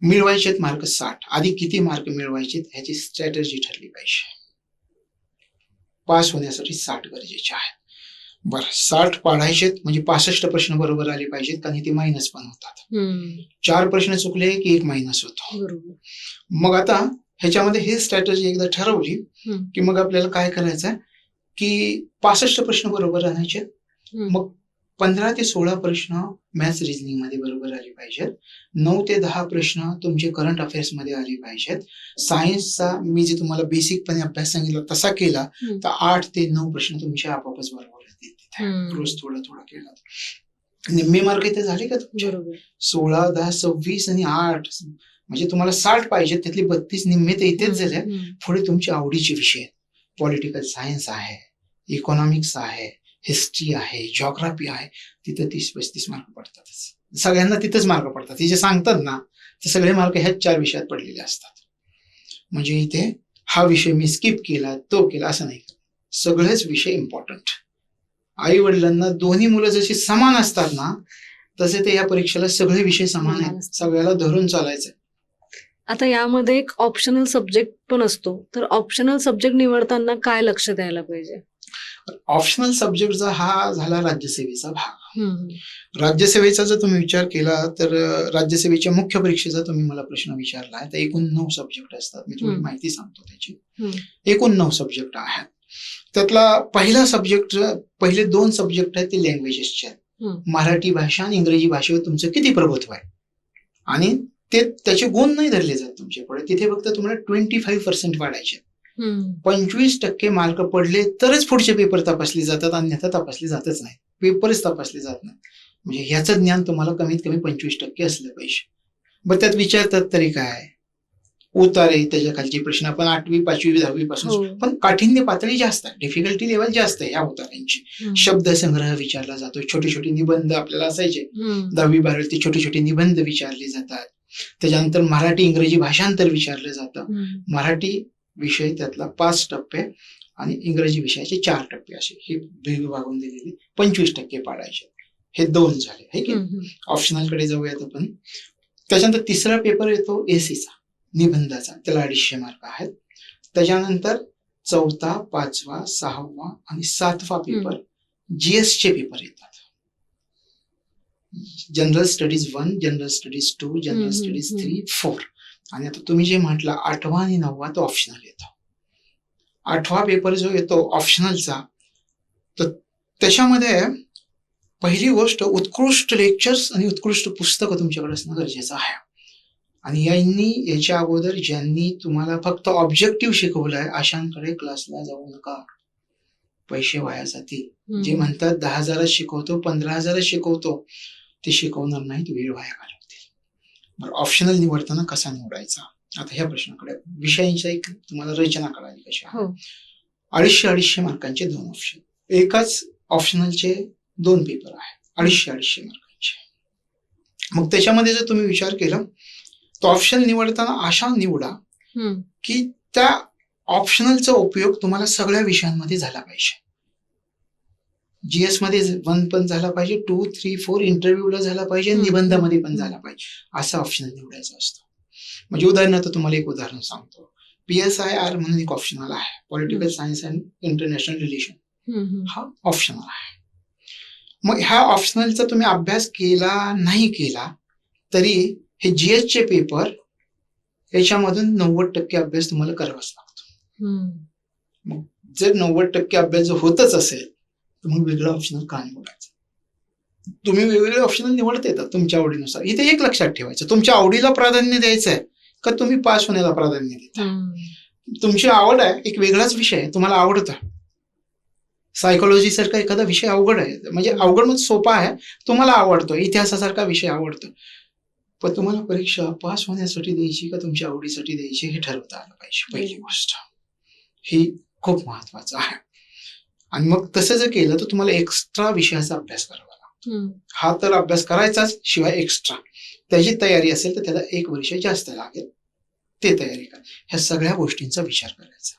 मिळवायचे मार्क 60, आधी किती मार्क मिळवायचे ह्याची स्ट्रॅटेजी ठरली पाहिजे. पास होण्यासाठी 60 गरजेचे आहे. बरं, 60 पाडायचे म्हणजे 65 प्रश्न बरोबर आले पाहिजेत, कारण ते मायनस पण होतात. 4 प्रश्न चुकले की 1 मायनस होतो. मग आता ह्याच्यामध्ये ही स्ट्रॅटेजी एकदा ठरवली की मग आपल्याला काय करायचं की 65 प्रश्न बरोबर आणायचे. मग 15 ते 16 प्रश्न मॅथ्स रिझनिंग मध्ये बरोबर आले पाहिजेत. 9 ते 10 प्रश्न तुमचे करंट अफेअर्स मध्ये आले पाहिजेत. सायन्सचा मी जे तुम्हाला बेसिकपणे अभ्यास सांगितला तसा केला तर 8 ते 9 प्रश्न तुमचे आपोआपच बरोबर येतील. रोज थोडा थोडा केला. निम्मे मार्क इथे झाले का तुमचे? 16, 10, 26 आणि 8 म्हणजे तुम्हाला 60 पाहिजे, त्यातले 32 निम्मे तर इथेच झाले. पुढे तुमचे आवडीचे विषय, पॉलिटिकल सायन्स आहे, इकॉनॉमिक्स आहे, हिस्ट्री आहे, जिओग्राफी आहे, तिथं 30-35 मार्क पडतातच. सगळ्यांना तिथंच मार्क पडतात. हे जे सांगतात ना ते सगळे मार्क ह्याच 4 विषयात पडलेले असतात. म्हणजे इथे हा विषय मी स्किप केला, तो केला असं नाही. सगळेच विषय इम्पॉर्टंट. आई वडिलांना दोन्ही मुलं जशी समान असतात ना तसे ते या परीक्षेला सगळे विषय समान आहेत. सगळ्याला धरून चालायचं. आता यामध्ये एक ऑप्शनल सब्जेक्ट पण असतो, तर ऑप्शनल सब्जेक्ट निवडताना काय लक्ष द्यायला पाहिजे? ऑप्शनल सब्जेक्टचा हा झाला राज्यसेवेचा भाग. राज्यसेवेचा जर तुम्ही विचार केला तर राज्यसेवेच्या मुख्य परीक्षेचा तुम्ही मला प्रश्न विचारला आहे तर एकूण 9 सब्जेक्ट असतात. मी तुम्हाला माहिती सांगतो त्याची. एकूण 9 सब्जेक्ट आहेत. त्यातला पहिला सब्जेक्ट, पहिले 2 सब्जेक्ट आहेत ते लँग्वेजेसचे आहेत. मराठी भाषा आणि इंग्रजी भाषेवर तुमचं किती प्रभुत्व आहे आणि ते त्याचे गुण नाही धरले जात तुमच्याकडे. तिथे फक्त तुम्हाला 25% वाढायचे. 25% मार्क पडले तरच पुढचे पेपर तपासले जातात, अन्यथा तपासले जातच नाही. पेपरच तपासले जात नाही. म्हणजे ह्याचं ज्ञान तुम्हाला कमीत कमी 25% असलं पाहिजे. बरं, त्यात विचारतात तरी काय, उतारे त्याच्या खालचे प्रश्न आपण 8वी 5वी 10वी पासून, पण काठिण्य पातळी जास्त आहे, डिफिकल्टी लेवल जास्त आहे या उतार्यांची. शब्दसंग्रह विचारला जातो, छोटे छोटे निबंध आपल्याला असायचे 10वी 12वी ते छोटे छोटे निबंध विचारले जातात. त्याच्यानंतर मराठी इंग्रजी भाषांतर विचारलं जातं. मराठी विषय त्यातला 5 टप्पे आणि इंग्रजी विषयाचे 4 टप्पे असे हे विभागून दिलेले 25% पाडायचे. हे 2 झाले आहे की. ऑप्शनल कडे जाऊयात आपण. त्याच्यानंतर तिसरा पेपर येतो एसीचा, निबंधाचा, त्याला 250 मार्क आहेत. त्याच्यानंतर 4था, 5वा, 6वा आणि 7वा पेपर जीएस चे पेपर येतात. General studies 1, general studies 2, general studies 3, 4 आणि आता तुम्ही जे म्हटलं 8वा आणि 9वा तो ऑप्शनल येतो. 8वा पेपर जो येतो ऑप्शनलचा तर त्याच्यामध्ये पहिली गोष्ट उत्कृष्ट लेक्चर्स आणि उत्कृष्ट पुस्तकं तुमच्याकडे असणं गरजेचं आहे. आणि याच्या अगोदर ज्यांनी तुम्हाला फक्त ऑब्जेक्टिव्ह शिकवलंय अशांकडे क्लासला जाऊ नका, पैसे वाया जातील. जे म्हणतात 10,000 शिकवतो 15,000 शिकवतो ते शिकवणार नाहीत, वेळ वाया घालवतील. बरं, ऑप्शनल निवडताना कसा निवडायचा, आता ह्या प्रश्नाकडे विषयांची एक तुम्हाला रचना कळाली कशी आहे. 250 मार्कांचे 2 ऑप्शन, एकाच ऑप्शनलचे 2 पेपर आहे 250 मार्कांचे. मग त्याच्यामध्ये जर तुम्ही विचार केला तो ऑप्शन निवडताना अशा निवडा की त्या ऑप्शनलचा उपयोग तुम्हाला सगळ्या विषयांमध्ये झाला पाहिजे. जीएस मध्ये 1 पण झाला पाहिजे, 2, 3, 4 इंटरव्ह्यूला झाला पाहिजे, निबंधामध्ये पण झाला पाहिजे, असा ऑप्शनल निवडायचा असतो. म्हणजे उदाहरणार्थ तुम्हाला एक उदाहरण सांगतो. PSIR म्हणून एक ऑप्शनल आहे, political science and international relation, हा ऑप्शनल आहे. मग ह्या ऑप्शनलचा तुम्ही अभ्यास केला नाही केला तरी हे जीएस चे पेपर याच्यामधून 90% अभ्यास तुम्हाला करावाच लागतो. मग जर 90% अभ्यास जर होतच असेल तर मग वेगळं ऑप्शनल का निवडायचं. तुम्ही वेगवेगळे ऑप्शनल निवडता येतात तुमच्या आवडीनुसार. इथे एक लक्षात ठेवायचं, तुमच्या आवडीला प्राधान्य द्यायचं आहे का तुम्ही पास होण्याला प्राधान्य देता. तुमची आवड आहे, एक वेगळाच विषय आहे, तुम्हाला आवडतं. सायकोलॉजी सारखा एखादा विषय अवघड आहे, म्हणजे अवघड म्हणजे सोपा आहे, तुम्हाला आवडतो. इतिहासासारखा विषय आवडतो, पण तुम्हाला परीक्षा पास होण्यासाठी द्यायची का तुमच्या आवडीसाठी द्यायची हे ठरवता आलं पाहिजे. पहिली गोष्ट ही खूप महत्वाचं आहे. आणि मग तसं जर केलं तर तुम्हाला एक्स्ट्रा विषयाचा अभ्यास करावा लागतो. हा तर अभ्यास करायचाच, शिवाय एक्स्ट्रा त्याची तयारी असेल तर त्याला 1 वर्ष जास्त लागेल, ते तयारी करा. ह्या सगळ्या गोष्टींचा विचार करायचा.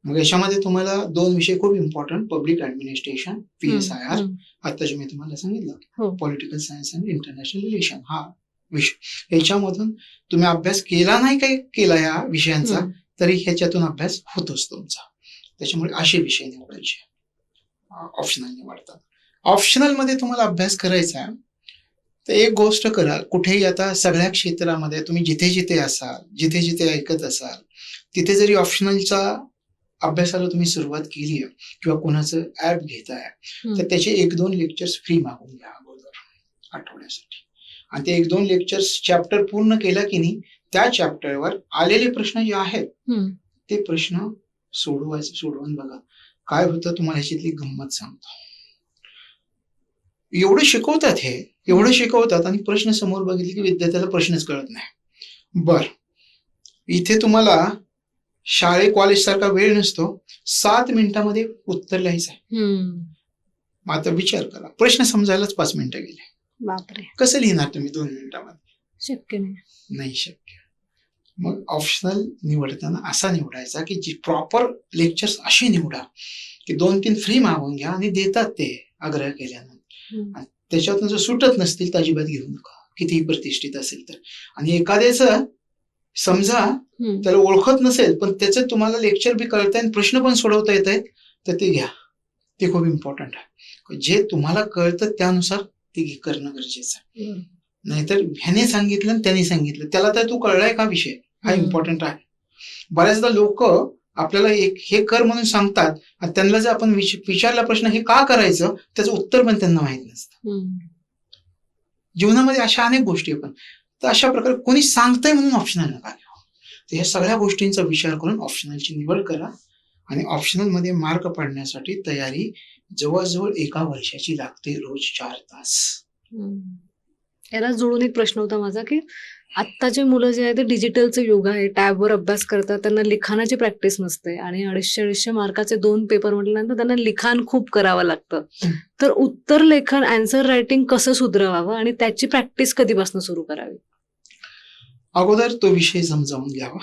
मग याच्यामध्ये तुम्हाला 2 विषय खूप इम्पॉर्टंट, पब्लिक ऍडमिनिस्ट्रेशन, PSIR, आता जे मी तुम्हाला सांगितलं, पॉलिटिकल सायन्स आणि इंटरनॅशनल रिलेशन, हा विषय. याच्यामधून तुम्ही अभ्यास केला नाही काही केला या विषयांचा तरी ह्याच्यातून अभ्यास होतोच तुमचा. त्याच्यामुळे असे विषय निवडायचे ऑप्शनल निवडतात. ऑप्शनल मध्ये तुम्हाला अभ्यास करायचा आहे तर एक गोष्ट करा, कुठेही आता सगळ्या क्षेत्रामध्ये तुम्ही जिथे जिथे असाल, जिथे जिथे ऐकत असाल, तिथे जरी ऑप्शनलचा अभ्यासाला तुम्ही सुरुवात केली आहे किंवा कोणाचं ऍप घेताय तर त्याचे 1-2 लेक्चर्स फ्री मागून घ्या अगोदर आठवड्यासाठी. आणि ते 1-2 लेक्चर्स चॅप्टर पूर्ण केला की नाही, त्या चॅप्टरवर आलेले प्रश्न जे आहेत ते प्रश्न सोडवून बघा. काय होतं तुम्हाला ह्याच्यातली गंमत सांगतो. एवढं शिकवतात एवढं शिकवतात आणि प्रश्न समोर बघितले की विद्यार्थ्याला प्रश्नच कळत नाही. बर, इथे तुम्हाला शाळे कॉलेज सारखा वेळ नसतो, 7 मिनिटामध्ये उत्तर लिहायचं आहे. मग आता विचार करा, प्रश्न समजायलाच 5 मिनिटं गेले. बापरे, कसं लिहिणार तुम्ही 2 मिनिटामध्ये? शक्य नाही शक्य. मग ऑप्शनल निवडताना असा निवडायचा की जी प्रॉपर लेक्चर्स अशी निवडा की 2-3 फ्री मागून घ्या आणि देतात ते आग्रह केल्यानंतर. त्याच्यातून जर सुटत नसतील तर अजिबात घेऊ नका, कितीही प्रतिष्ठित असेल तर. आणि एखाद्याचं समजा त्याला ओळखत नसेल पण त्याचं तुम्हाला लेक्चर बी कळतंय आणि प्रश्न पण सोडवता येत आहेत तर ते घ्या. ते खूप इम्पॉर्टंट आहे. जे तुम्हाला कळतं त्यानुसार ते करणं गरजेचं आहे. नाहीतर ह्याने सांगितलं आणि त्याने सांगितलं, त्याला तर तू कळलाय का विषय, हा इम्पॉर्टंट आहे. बऱ्याचदा लोक आपल्याला हे कर म्हणून सांगतात आणि त्यांना जर आपण विचारला प्रश्न हे का करायचं त्याचं उत्तर पण त्यांना माहित नसतं. जीवनामध्ये अशा अनेक गोष्टी पण, तर अशा प्रकारे कोणी सांगतंय म्हणून ऑप्शनल नका घेऊ. तर ह्या सगळ्या गोष्टींचा विचार करून ऑप्शनलची निवड करा. आणि ऑप्शनल मध्ये मार्क पडण्यासाठी तयारी जवळजवळ 1 वर्षाची लागते, रोज 4 तास. याला जोडून एक प्रश्न होता माझा की आत्ताचे मुलं जे आहे ते डिजिटलचं युग आहे, टॅबवर अभ्यास करतात, त्यांना लिखाणाची प्रॅक्टिस नसते आणि 250-250 मार्काचे 2 पेपर म्हटल्यानंतर त्यांना लिखाण खूप करावं लागतं. तर उत्तर लेखन, आन्सर रायटिंग कसं सुधारावं आणि त्याची प्रॅक्टिस कधीपासून सुरू करावी? अगोदर तो विषय समजावून घ्यावा.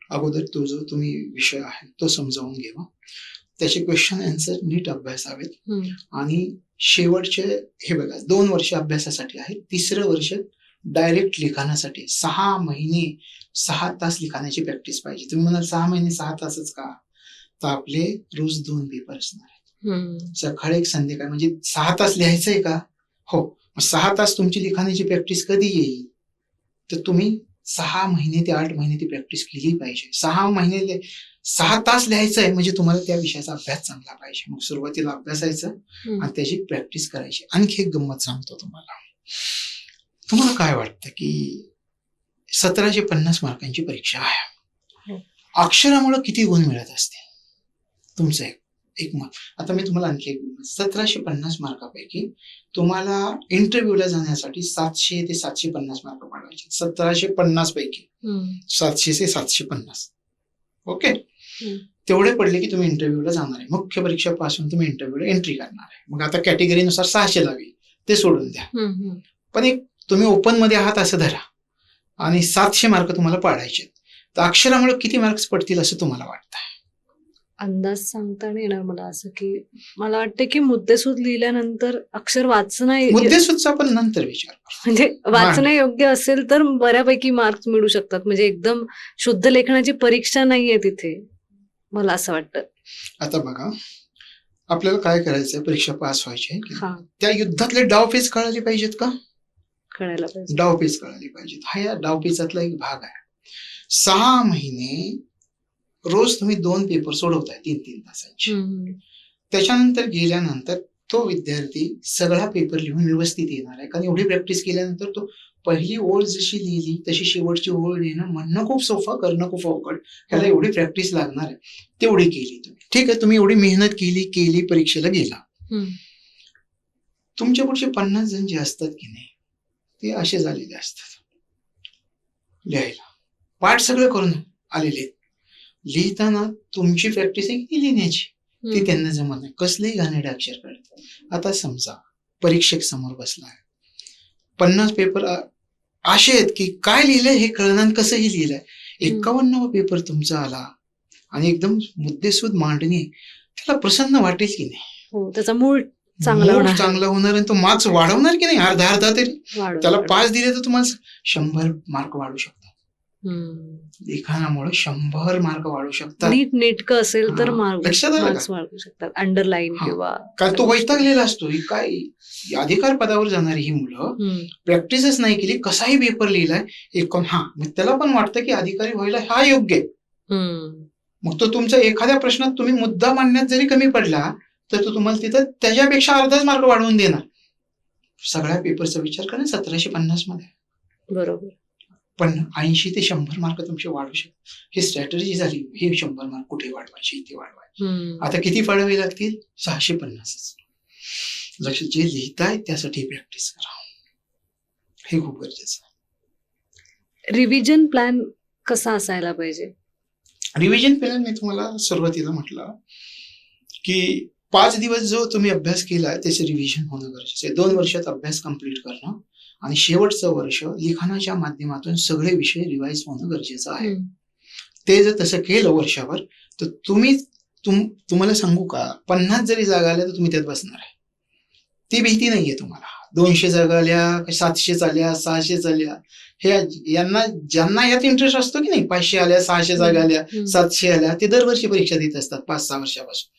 अगोदर तो जो तुम्ही विषय आहे तो समजावून घ्यावा. त्याचे क्वेश्चन आन्सर नीट अभ्यासावेत. आणि शेवटचे हे बघा 2 वर्ष अभ्यासासाठी आहे, 3रं वर्ष डायरेक्ट लिखाणासाठी. 6 महिने 6 तास लिखाणाची प्रॅक्टिस पाहिजे. तुम्ही म्हणाल 6 महिने 6 तासच का? तर आपले रोज 2 पेपर असणार आहेत, सकाळी एक संध्याकाळी, म्हणजे 6 तास लिहायचंय का? हो. 6 तास तुमची लिखाणाची प्रॅक्टिस कधी येईल? तर तुम्ही 6 महिने ते 8 महिने ती प्रॅक्टिस केली पाहिजे. 6 महिने 6 तास लिहायचं आहे म्हणजे तुम्हाला त्या विषयाचा अभ्यास चांगला पाहिजे. मग सुरुवातीला अभ्यासायचं आणि त्याची प्रॅक्टिस करायची. आणखी एक गंमत सांगतो तुम्हाला. तुम्हाला काय वाटतं की 1750 मार्कांची परीक्षा आहे, अक्षरामुळे किती गुण मिळत असते? तुमचं एक मत. आता मी तुम्हाला आणखी एक 1750 मार्कापैकी तुम्हाला इंटरव्ह्यूला जाण्यासाठी 700 ते 750 मार्क पडवायचे. 1750 पैकी 700 ते 750. ओके, तेवढे पडले की तुम्ही इंटरव्ह्यूला जाणार आहे. मुख्य परीक्षा पासून तुम्ही इंटरव्ह्यूला एंट्री करणार आहे. मग आता कॅटेगरीनुसार 600 लावी, ते सोडून द्या. पण एक तुम्ही ओपन मध्ये आहात असं धरा आणि 700 मार्क तुम्हाला पाडायचे. तर अक्षरामुळे किती मार्क्स पडतील असं तुम्हाला वाटतं? अंदाज सांगता नाही येणार मला, असं की मला वाटतं की मुद्देसूद लिहिल्यानंतर अक्षर वाचणं, मुद्देसूदचा पण नंतर विचार म्हणजे वाचणं योग्य असेल तर बऱ्यापैकी मार्क्स मिळू शकतात. म्हणजे एकदम शुद्ध लेखनाची परीक्षा नाहीये तिथे, मला असं वाटतं. आता बघा, आपल्याला काय करायचंय, परीक्षा पास व्हायची, त्या युद्धातले डावपेच कळाले पाहिजेत का? कळायला पाहिजे, डावपेच कळाले पाहिजेत. हा या डावपेचातला एक भाग आहे. 6 महिने रोज तुम्ही 2 पेपर सोडवताय 3-3 तासांचे. त्याच्यानंतर गेल्यानंतर तो विद्यार्थी सगळा पेपर लिहून व्यवस्थित येणार आहे, कारण एवढी प्रॅक्टिस केल्यानंतर तो पहिली ओळ जशी लिहिली तशी शेवटची ओळ लिहिणं, म्हणणं खूप सोपं, करणं खूप अवघड. ह्याला एवढी प्रॅक्टिस लागणार आहे. तेवढी केली तुम्ही, ठीक आहे, तुम्ही एवढी मेहनत केली परीक्षेला गेला. तुमच्या पुढचे 50 जण जे असतात की नाही, ते असे झालेले असतात लिहायला, पाठ सगळं करून आलेले, लिहिताना तुमची प्रॅक्टिस आहे की लिहिण्याची ती त्यांना जमत नाही. कसलेही घाणेरडे अक्षर काढतात. आता समजा परीक्षक समोर बसला आहे, 50 पेपर असे आहेत की काय लिहिलंय हे कळणार आणि कसंही लिहिलंय. 51वा पेपर तुमचा आला आणि एकदम मुद्देसूद मांडणी आहे. त्याला प्रसन्न वाटेल की नाही? हो, त्याचा मूड चांगला मूड होणार. चांगला होणार आणि तो मार्क्स वाढवणार की नाही अर्धा तरी. वाढवा, त्याला वाढवा. 5 दिले तर तुम्हाला 100 मार्क वाढू शकतात. हम्म. लिखाणामुळे 100 मार्क वाढू शकतात. नीट नेटकं असेल तर हा, लक्षात आलं मार्क्स का? वाढवू शकतात. अंडरलाईन हा. किंवा कारण तो वैतागलेला असतो. ही काय अधिकार पदावर जाणारी ही मुलं प्रॅक्टिसच नाही केली, कसाही पेपर लिहिलाय मग त्याला पण वाटतं की अधिकारी व्हायला हा योग्य आहे. मग तो तुमचा एखाद्या प्रश्नात तुम्ही मुद्दा मांडण्यात जरी कमी पडला तर तो तुम्हाला तिथं त्याच्यापेक्षा अर्धाच मार्क वाढवून देणार. सगळ्या पेपरचा विचार करा 1750 मध्ये. बरोबर. पण 80 ते 100 मार्क तुमचे वाढू शकतात. ही स्ट्रॅटेजी झाली. हे 100 मार्क कुठे वाढवायचे, इथे वाढवायचे. आता किती वाढवावे लागतील? 650. लक्ष जे लिहिताय त्यासाठी प्रॅक्टिस करा. हे खूप गरजेचं आहे. रिव्हिजन प्लॅन कसा असायला पाहिजे? रिव्हिजन प्लॅन मी तुम्हाला सुरुवातीला म्हटलं की 5 दिवस जो तुम्ही अभ्यास केला त्याचे रिव्हिजन होणं गरजेचं आहे. 2 वर्षात अभ्यास कम्प्लीट करणं आणि शेवटचं वर्ष लिखाणाच्या माध्यमातून सगळे विषय रिवाइज होणं गरजेचं आहे. ते जर तसं केलं वर्षभर तर तुम्हाला सांगू का 50 जरी जागा आल्या तर तुम्ही त्यात बसणार आहे. ती भीती नाहीये तुम्हाला. 200 जागा आल्या, 700 आल्या, 600 आल्या, ज्यांना यात इंटरेस्ट असतो की नाही, 500 आल्या, 600 जागा आल्या, 700 आल्या, ते दरवर्षी परीक्षा देत असतात 5-6 वर्षापासून.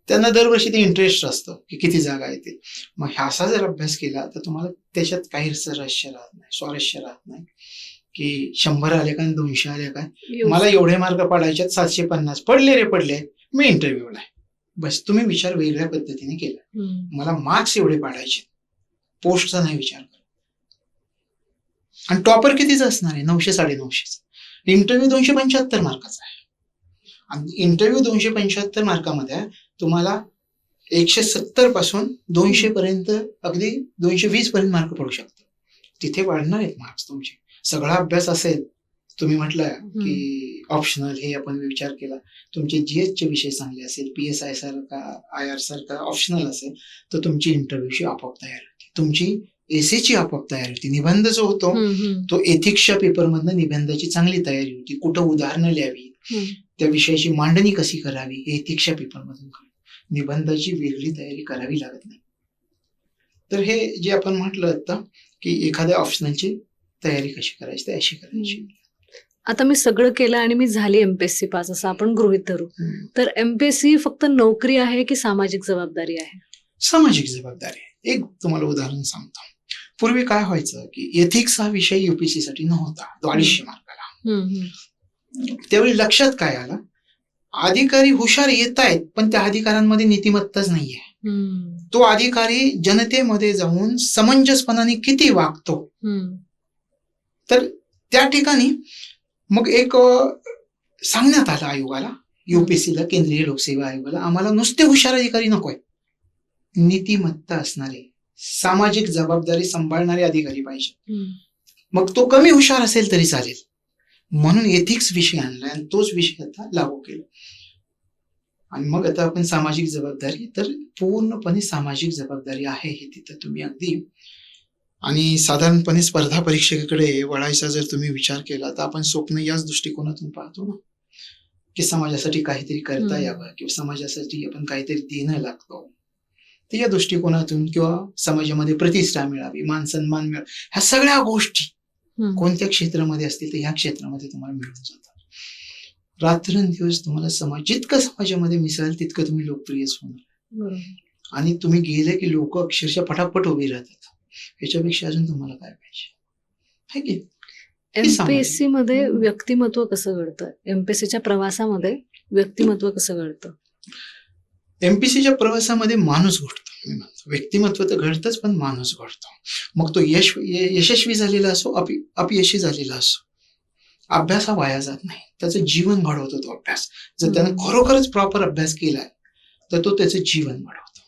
त्यांना दरवर्षी ते इंटरेस्ट असतं की किती जागा येतील. मग असा जर अभ्यास केला तर तुम्हाला त्याच्यात काही रहस्य राहत नाही, स्वारस्य राहत नाही की 100 आले का 200 आले काय, मला एवढे मार्क पडायच्यात, 750 पडले रे पडले, मी इंटरव्ह्यूला आहे. बस तुम्ही विचार वेगळ्या पद्धतीने केला. मला मार्क्स एवढे पाडायचे, पोस्टचा नाही विचार करा. आणि टॉपर कितीच असणार आहे? 900 950. इंटरव्ह्यू 275 मार्काचा आहे. आणि इंटरव्ह्यू 275 मार्कामध्ये तुम्हाला 170 पासून 200 पर्यंत, अगदी 220 पर्यंत मार्क पडू शकतात. तिथे वाढणार आहेत मार्क्स तुमचे. सगळा अभ्यास असेल, तुम्ही म्हटलं की ऑप्शनल, हे आपण विचार केला, तुमचे जीएस चे विषय चांगले असेल, PSI सारखा, IR सारखा ऑप्शनल असेल तर तुमची इंटरव्ह्यूची आपोआप तयारी होती, तुमची एसीची आपोआप तयारी होती. निबंध जो होतो तो एथिक्सच्या पेपरमधनं निबंधाची चांगली तयारी होती. कुठं उदाहरणं लिहावी, त्या विषयाची मांडणी कशी करावी, हे एथिक्सच्या पेपरमधून कळतं. निबंधाची वेगळी तयारी करावी लागत नाही. तर हे जे आपण म्हटलं आता की एखाद्या ऑप्शनलची तयारी कशी करायची, ते अशी करायची. आता मी सगळं केलं आणि मी झाली MPSC पास असं आपण गृहीत धरू, तर MPSC फक्त नोकरी आहे की सामाजिक जबाबदारी आहे? सामाजिक जबाबदारी आहे. एक तुम्हाला उदाहरण सांगतो. पूर्वी काय व्हायचं की एथिक्स हा विषय UPSC साठी नव्हता, 250 मार्काला. त्यावेळी लक्षात काय आलं, अधिकारी हुशार येत आहेत पण त्या अधिकाऱ्यांमध्ये नीतिमत्ताच नाहीये. तो अधिकारी जनतेमध्ये जाऊन समंजसपणाने किती वागतो, तर त्या ठिकाणी मग एक सांगण्यात आलं आयोगाला, UPSCला, केंद्रीय लोकसेवा आयोगाला, आम्हाला नुसते हुशार अधिकारी नकोय, नीतिमत्ता असणारे, सामाजिक जबाबदारी सांभाळणारे अधिकारी पाहिजे. मग तो कमी हुशार असेल तरी चालेल. म्हणून एथिक्स विषय आणला आणि तोच विषय आता लागू केला. आणि मग आता आपण सामाजिक जबाबदारी, तर पूर्णपणे सामाजिक जबाबदारी आहे हे तिथं तुम्ही अगदी. आणि साधारणपणे स्पर्धा परीक्षेकडे वळायचा जर तुम्ही विचार केला तर आपण स्वप्न याच दृष्टिकोनातून पाहतो ना, की समाजासाठी काहीतरी करता यावं किंवा समाजासाठी आपण काहीतरी देणं लागतो. तर या दृष्टिकोनातून किंवा समाजामध्ये प्रतिष्ठा मिळावी, मान सन्मान मिळावा, ह्या सगळ्या गोष्टी कोणत्या क्षेत्रामध्ये असतील तर ह्या क्षेत्रामध्ये तुम्हाला मिळून जातात. रात्रंदिवस तुम्हाला जितकं समाजामध्ये मिसळेल तितकं तुम्ही लोकप्रियच होणार. आणि तुम्ही गेले की लोक अक्षरशः पटापट उभी राहतात. याच्यापेक्षा अजून तुम्हाला काय पाहिजे? MPSC मध्ये व्यक्तिमत्व कसं घडतं? MPSCच्या प्रवासामध्ये व्यक्तिमत्व कसं घडतं? MPSCच्या प्रवासामध्ये माणूस घडतो. व्यक्तिमत्व तर घडतंच पण माणूस घडतो. मग तो यशस्वी झालेला असो, अपयशी झालेला असो, अभ्यास हा वाया जात नाही. त्याचं जीवन घडवतो तो अभ्यास. जर त्यानं खरोखरच प्रॉपर अभ्यास केलाय तर तो त्याचं जीवन घडवतो.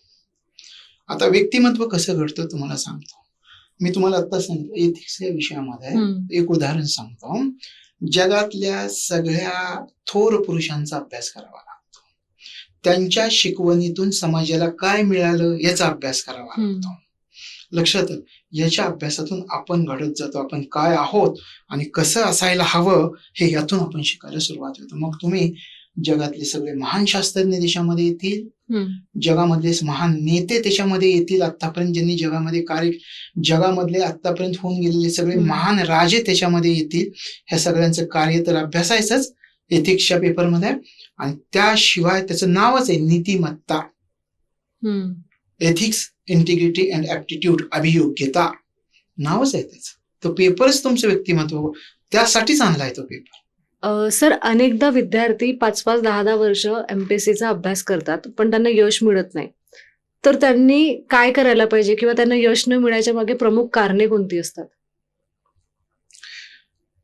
आता व्यक्तिमत्व कसं घडतं तुम्हाला सांगतो. मी तुम्हाला आता सांगतो एथिक्स या विषयामध्ये एक उदाहरण सांगतो. जगातल्या सगळ्या थोर पुरुषांचा अभ्यास करावा लागतो. त्यांच्या शिकवणीतून समाजाला काय मिळालं याचा अभ्यास करावा लागतो. लक्षात आलं, याच्या अभ्यासातून आपण घडत जातो, आपण काय आहोत आणि कसं असायला हवं हे यातून आपण शिकायला सुरुवात होतो. मग तुम्ही जगातले सगळे महान शास्त्रज्ञ देशामध्ये येतील, जगामधले महान नेते त्याच्यामध्ये येतील, आतापर्यंत ज्यांनी जगामधले आतापर्यंत होऊन गेलेले सगळे महान राजे त्याच्यामध्ये येतील. ह्या सगळ्यांचं कार्य तर अभ्यासायचंच एथिक्सच्या पेपरमध्ये, आणि त्याशिवाय त्याचं नावच आहे नीतिमत्ता, एथिक्स, इंटिग्रिटी अँड ऍप्टिट्यूड, अभियोग्यता नावच आहे त्याचं. तो पेपरच तुमचं व्यक्तिमत्व त्यासाठीच आणलाय तो पेपर. सर, अनेकदा विद्यार्थी 5-5, 10-10 वर्ष एमपीएससीचा अभ्यास करतात, पण त्यांना यश मिळत नाही. तर त्यांनी काय करायला पाहिजे किंवा त्यांना यश न मिळायच्या मागे प्रमुख कारणे कोणती असतात?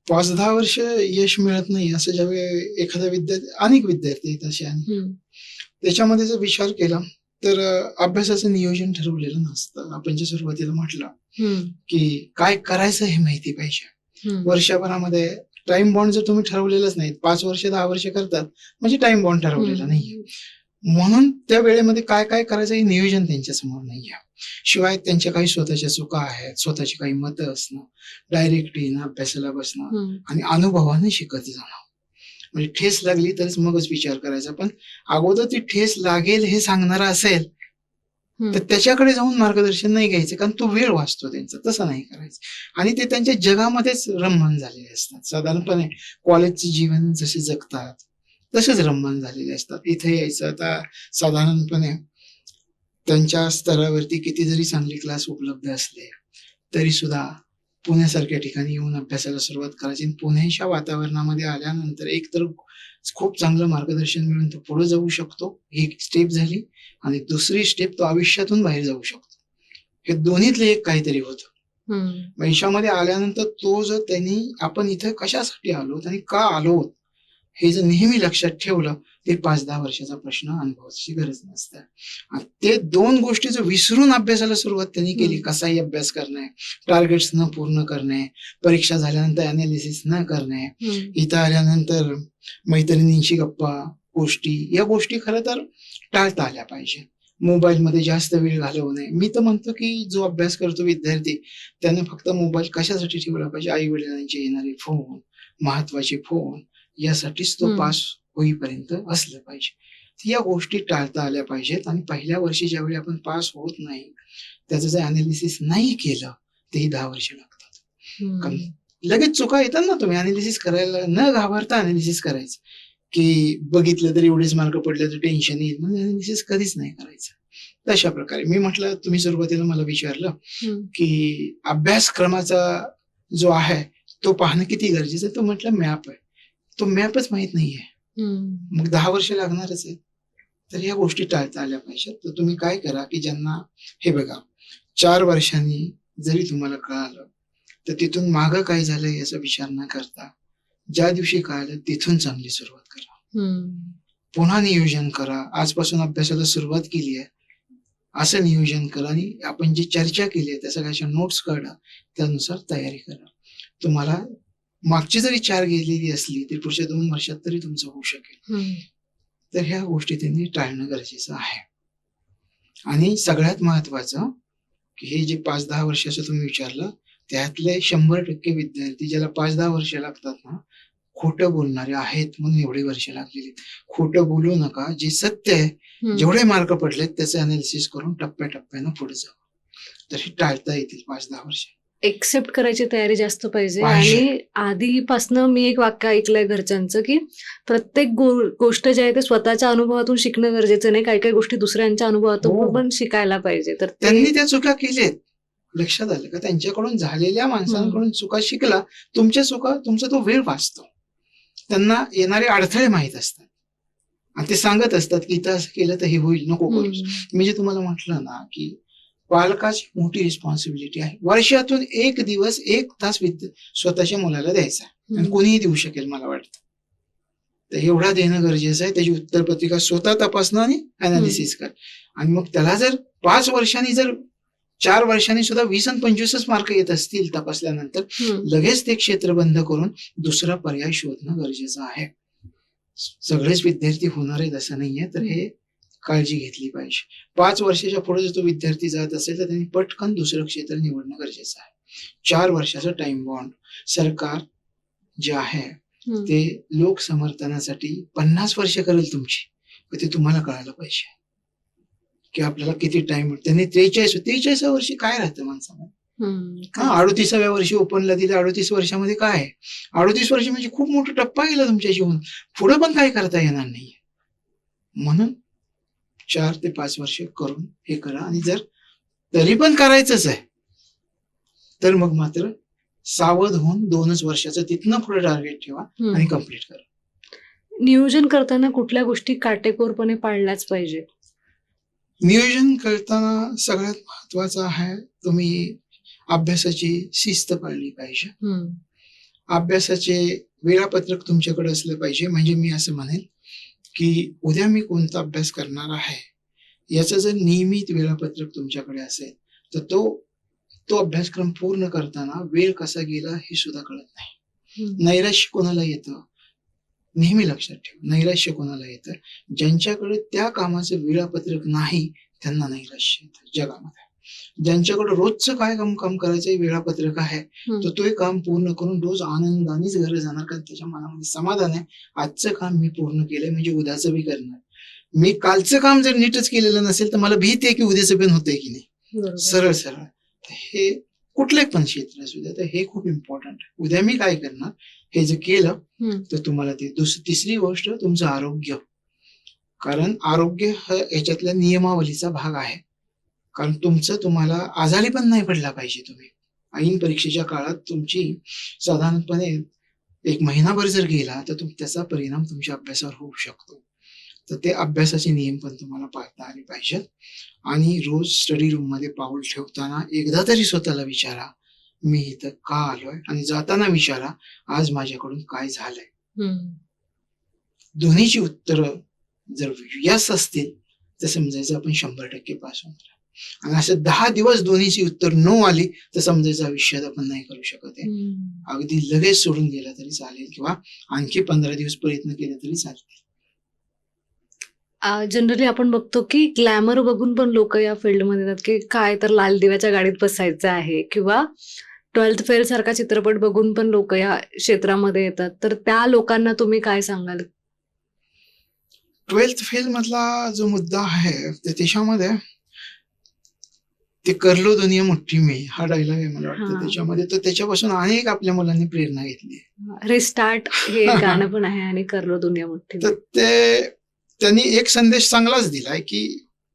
5-10 वर्ष यश मिळत नाही असं ज्यावेळी एखादा विद्यार्थी, अनेक विद्यार्थी आहेत असे, आणि त्याच्यामध्ये जर विचार केला तर अभ्यासाचं नियोजन ठरवलेलं नसतं. आपण जे सुरुवातीला म्हटलं की काय करायचं हे माहिती पाहिजे. वर्षभरामध्ये टाइम बॉन्ड जर तुम्ही ठरवलेलंच नाही, 5 वर्ष 10 वर्ष करतात म्हणजे टाइम बॉन्ड ठरवलेला नाहीये. म्हणून त्या वेळेमध्ये काय काय करायचं हे नियोजन त्यांच्या समोर नाहीये. शिवाय त्यांच्या काही स्वतःच्या चुका आहेत, स्वतःची काही मतं असणं, डायरेक्ट येणं, अभ्यासाला बसणं आणि अनुभवाने शिकत जाणं. म्हणजे ठेस लागली तरच मगच विचार करायचा, पण अगोदर ती ठेस लागेल हे सांगणारा असेल तर त्याच्याकडे जाऊन मार्गदर्शन नाही घ्यायचं, कारण तो वेळ वाचतो त्यांचा. तसं नाही करायचं. आणि ते त्यांच्या जगामध्येच रममान झालेले असतात. साधारणपणे कॉलेजचे जीवन जसे जगतात तसेच रममान झालेले असतात. इथे यायचं, आता साधारणपणे त्यांच्या स्तरावरती किती जरी चांगले क्लास उपलब्ध असले तरी सुद्धा पुण्यासारख्या ठिकाणी येऊन अभ्यासाला सुरुवात करायची. पुण्याच्या वातावरणामध्ये आल्यानंतर एक तर खूप चांगलं मार्गदर्शन मिळून तो पुढे जाऊ शकतो, ही स्टेप झाली. आणि दुसरी स्टेप, तो आयुष्यातून बाहेर जाऊ शकतो. हे दोन्हीतले एक काहीतरी होतं. आयुष्यामध्ये आल्यानंतर तो जर त्यांनी आपण इथं कशासाठी आलो आणि का आलो हे जर नेहमी लक्षात ठेवलं, ते 5-10 वर्षाचा प्रश्न अनुभवाची गरज नसते. आणि ते 2 गोष्टी जर विसरून अभ्यासाला सुरुवात त्यांनी केली, कसाही अभ्यास करणे, टार्गेट्स न पूर्ण करणे, परीक्षा झाल्यानंतर अनालिसिस न करणे, इथं आल्यानंतर मैत्रिणींची गप्पा गोष्टी, या गोष्टी खरं तर टाळता आल्या पाहिजे. मोबाईलमध्ये जास्त वेळ घालवू नये. मी तर म्हणतो की जो अभ्यास करतो विद्यार्थी त्याने फक्त मोबाईल कशासाठी ठेवला पाहिजे, आई वडिलांचे येणारे फोन, महत्वाचे फोन, यासाठीच तो पास होईपर्यंत असलं पाहिजे. या गोष्टी टाळता आल्या पाहिजेत. आणि पहिल्या वर्षी ज्यावेळी आपण पास होत नाही, त्याचं जर अनालिसिस नाही केलं तेही 10 वर्ष लागतात. लगेच चुका येतात ना, तुम्ही अनालिसिस करायला न घाबरता अनालिसिस करायचं, की बघितलं तर एवढेच मार्क पडले तर टेन्शन येईल, म्हणजे अनालिसिस कधीच नाही करायचं. तशा प्रकारे मी म्हटलं, तुम्ही सुरुवातीला मला विचारलं की अभ्यासक्रमाचा जो आहे तो पाहणं किती गरजेचं आहे, तो म्हटलं मॅप आहे. तो मॅपच माहित नाहीये, मग 10 वर्ष लागणारच आहे. तर या गोष्टी टाळता आल्या पाहिजेत. तर तुम्ही काय करा की ज्यांना, हे बघा, 4 वर्षांनी जरी तुम्हाला कळालं तर तिथून मागं काय झालं याचा विचार न करता ज्या दिवशी कळालं तिथून चांगली सुरुवात करा. पुन्हा नियोजन करा. आजपासून अभ्यासाला सुरुवात केली आहे असं नियोजन करा, आणि आपण जी चर्चा केली आहे त्या सगळ्याच्या नोट्स काढा, त्यानुसार तयारी करा. तुम्हाला मागची जरी 4 गेलेली असली तरी पुढच्या 2 वर्षात तरी तुमचं होऊ शकेल. तर ह्या गोष्टी त्यांनी टाळणं गरजेचं आहे. आणि सगळ्यात महत्वाचं की हे जे 5-10 वर्षाचं तुम्ही विचारलं, त्यातले 100% विद्यार्थी ज्याला 5-10 वर्ष लागतात ना, खोटं बोलणारे आहेत म्हणून एवढे वर्ष लागलेले. खोटं बोलू नका. जे सत्य आहे, जेवढे मार्क पडलेत त्याचं अनालिसिस करून टप्प्याटप्प्यानं पुढे जावं. तर हे टाळता येतील 5-10 वर्ष. एक्सेप्ट करायची तयारी जास्त पाहिजे. आणि आधीपासनं मी एक वाक्य ऐकलंय घरच्यांचं, की प्रत्येक गोष्ट जी आहे ते स्वतःच्या अनुभवातून शिकणं गरजेचं नाही, काही काही गोष्टी दुसऱ्यांच्या अनुभवातून पण शिकायला पाहिजे. तर त्यांनी त्या चुका केल्यात, लक्षात आलं का? त्यांच्याकडून झालेल्या माणसांकडून चुका शिकला. तुमच्या चुका, तुमचा तो वेळ वाचतो. त्यांना येणारे अडथळे माहित असतात आणि ते सांगत असतात की इथं असं केलं तर हे होईल, नको करू. मी जे तुम्हाला म्हटलं ना की पालकाची मोठी रिस्पॉन्सिबिलिटी आहे. वर्षातून 1 दिवस 1 तास स्वतःच्या मुलाला द्यायचा, आणि कोणीही देऊ शकेल मला वाटतं. तर एवढा देणं गरजेचं आहे. त्याची उत्तरपत्रिका स्वतः तपासणं आणि अनालिसिस कर. आणि मग त्याला जर 5 वर्षांनी, जर 4 वर्षांनी सुद्धा 20 आणि 25च मार्क येत असतील तपासल्यानंतर, लगेच ते क्षेत्र बंद करून दुसरा पर्याय शोधणं गरजेचं आहे. सगळेच विद्यार्थी होणार आहेत असं नाहीये, तर हे काळजी घेतली पाहिजे. 5 वर्षाच्या पुढे जर तो विद्यार्थी जात असेल तर त्यांनी पटकन दुसरं क्षेत्र निवडणं गरजेचं आहे. 4 वर्षाचा टाइम बॉन्ड सरकार जे आहे हम्म. ते लोक समर्थनासाठी 50 वर्ष करेल तुमची, पण ते तुम्हाला कळायला पाहिजे की आपल्याला किती टाइम. त्यांनी 43 वर्षी काय राहतं माणसाला. हम्म. 38व्या वर्षी ओपनला दिलं. 38 वर्षामध्ये काय आहे? 38 वर्ष म्हणजे खूप मोठा टप्पा गेला तुमच्या जीवन. पुढे पण काय करता येणार नाही. म्हणून 4 ते 5 वर्ष करून हे करा. आणि जर तरी पण करायचंच आहे तर मग मात्र सावध होऊन 2च वर्षाचं तिथनं पुढे टार्गेट ठेवा आणि कम्प्लीट करा. नियोजन करताना कुठल्या गोष्टी काटेकोरपणे पाळल्याच पाहिजे? नियोजन करताना सगळ्यात महत्वाचं आहे तुम्ही अभ्यासाची शिस्त पाळली पाहिजे. अभ्यासाचे वेळापत्रक तुमच्याकडे असलं पाहिजे. म्हणजे मी असं म्हणेल की उद्या मी कोणता अभ्यास करणार आहे याचं जर नियमित वेळापत्रक तुमच्याकडे असेल तर तो अभ्यासक्रम पूर्ण करताना वेळ कसा गेला हे सुद्धा कळत नाही. नैराश्य कोणाला येतं? नेहमी लक्षात ठेव, नैराश्य कोणाला येतं? ज्यांच्याकडे त्या कामाचं वेळापत्रक नाही त्यांना नैराश्य येतं जगामध्ये. ज्यांच्याकडे रोजचं काय काम करायचं वेळापत्रक आहे तर तो काम पूर्ण करून रोज आनंदानेच घरी जाणार, कारण त्याच्या मनामध्ये समाधान आहे, आजचं काम मी पूर्ण केलंय म्हणजे उद्याचं बी करणार. मी कालचं काम जर नीटच केलेलं नसेल तर मला भीती आहे की उद्याचं पण होतंय की नाही. सरळ सरळ हे कुठले पण क्षेत्र असू द्या तर हे खूप इम्पॉर्टंट आहे. उद्या मी काय करणार हे जर केलं तर तुम्हाला ते. तिसरी गोष्ट तुमचं आरोग्य, कारण आरोग्य हा याच्यातल्या नियमावलीचा भाग आहे. कारण तुम्हाला आजारी पण नाही पडला पाहिजे. तुम्ही ऐन परीक्षेच्या काळात तुमची साधारणपणे 1 महिनाभर जर गेला तर त्याचा परिणाम तुमच्या अभ्यासावर होऊ शकतो. तर ते अभ्यासाचे नियम पण तुम्हाला पाळता आले पाहिजेत. आणि रोज स्टडी रूम मध्ये पाऊल ठेवताना एकदा तरी स्वतःला विचारा मी इथं का आलोय, आणि जाताना विचारा आज माझ्याकडून काय झालंय. दोन्हीची उत्तरं जर यस असतील तर समजायचं आपण 100% पास होणार. आणि असं 10 दिवस दोन्हीची उत्तर नो आली तर समजायचं आयुष्यात आपण नाही करू शकत आहे. अगदी लगेच सोडून गेला तरी चालेल किंवा आणखी 15 दिवस प्रयत्न केले तरी चालेल. जनरली आपण बघतो की ग्लॅमर बघून पण लोक या फील्डमध्ये येतात की काय तर लाल दिव्याच्या गाडीत बसायचं आहे, किंवा 12th फेल सारखा चित्रपट बघून पण लोक या क्षेत्रामध्ये येतात. तर त्या लोकांना तुम्ही काय सांगाल? 12th फेल मधला जो मुद्दा आहे त्याच्यामध्ये ते कर लो दुनिया मुठ्ठी में हा डायलॉग आहे मला वाटतं त्याच्यामध्ये. तर त्याच्यापासून अनेक आपल्या मुलांनी प्रेरणा घेतली. रिस्टार्ट हे गाणं पण आहे आणि कर लो दुनिया मुठ्ठी में. तर त्यांनी एक संदेश चांगलाच दिलाय की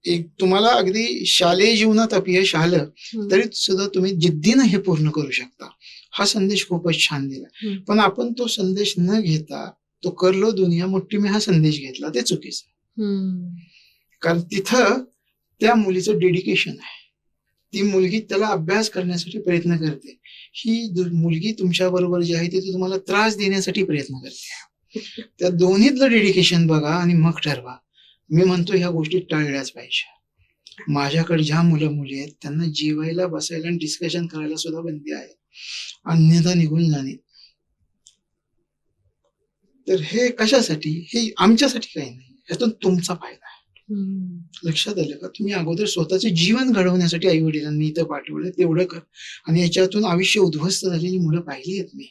एक तुम्हाला अगदी शालेय जीवनात अपयश आलं तरी सुद्धा तुम्ही जिद्दीनं हे पूर्ण करू शकता. हा संदेश खूपच छान दिला. पण आपण तो संदेश न घेता तो कर लो दुनिया मुठ्ठी में हा संदेश घेतला, ते चुकीचं. कारण तिथं त्या मुलीचं डेडिकेशन आहे. ती मुलगी त्याला अभ्यास करण्यासाठी प्रयत्न करते. ही मुलगी तुमच्या बरोबर जी आहे ती तुम्हाला त्रास देण्यासाठी प्रयत्न करते. त्या दोन्हीतलं डेडिकेशन बघा आणि मग ठरवा. मी म्हणतो ह्या गोष्टी टाळल्याच पाहिजे. माझ्याकडे ज्या मुलं मुली आहेत त्यांना जेवायला बसायला आणि डिस्कशन करायला सुद्धा बंदी आहे, अन्यथा निघून जाणे. तर हे कशासाठी? हे आमच्यासाठी काही नाही, यातून तुमचा फायदा आहे. लक्षात आलं का? तुम्ही अगोदर स्वतःचे जीवन घडवण्यासाठी आई वडिलांनी इथं पाठवलं तेवढं कर. आणि याच्यातून आयुष्य उद्ध्वस्त झालेली मुलं पाहिली आहेत मी,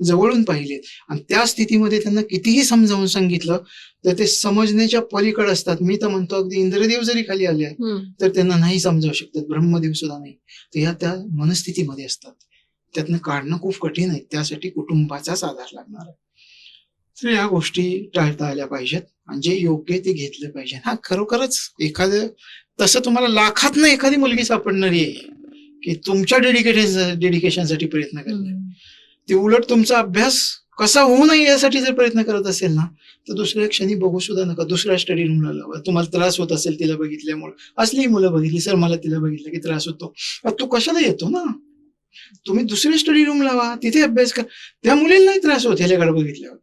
जवळून पाहिलेत. आणि त्या स्थितीमध्ये त्यांना कितीही समजावून सांगितलं तर ते समजण्याच्या पलीकडे असतात. मी तर म्हणतो अगदी इंद्रदेव जरी खाली आले तर त्यांना नाही समजावू शकतात, ब्रह्मदेव सुद्धा नाही. तर ह्या त्या मनस्थितीमध्ये असतात. त्यातनं काढणं खूप कठीण आहे. त्यासाठी कुटुंबाचाच आधार लागणार आहे. तर या गोष्टी टाळता आल्या पाहिजेत आणि जे योग्य ते घेतलं पाहिजे. हा खरोखरच एखादं तसं तुम्हाला लाखातनं एखादी मुलगी सापडणारी आहे की तुमच्या डेडिकेशनसाठी प्रयत्न करणार. ते उलट तुमचा अभ्यास कसा होऊ नये यासाठी जर प्रयत्न करत असेल ना तर दुसऱ्या क्षणी बघू सुद्धा नका. दुसऱ्या स्टडी रूमला लावा. तुम्हाला त्रास होत असेल तिला बघितल्यामुळे. असली मुलं बघितली, सर मला तिला बघितलं की त्रास होतो. तू कशाला येतो ना, तुम्ही दुसरी स्टडी रूम लावा, तिथे अभ्यास कर. त्या मुलीला नाही त्रास होत ह्याच्याकडे बघितल्यावर,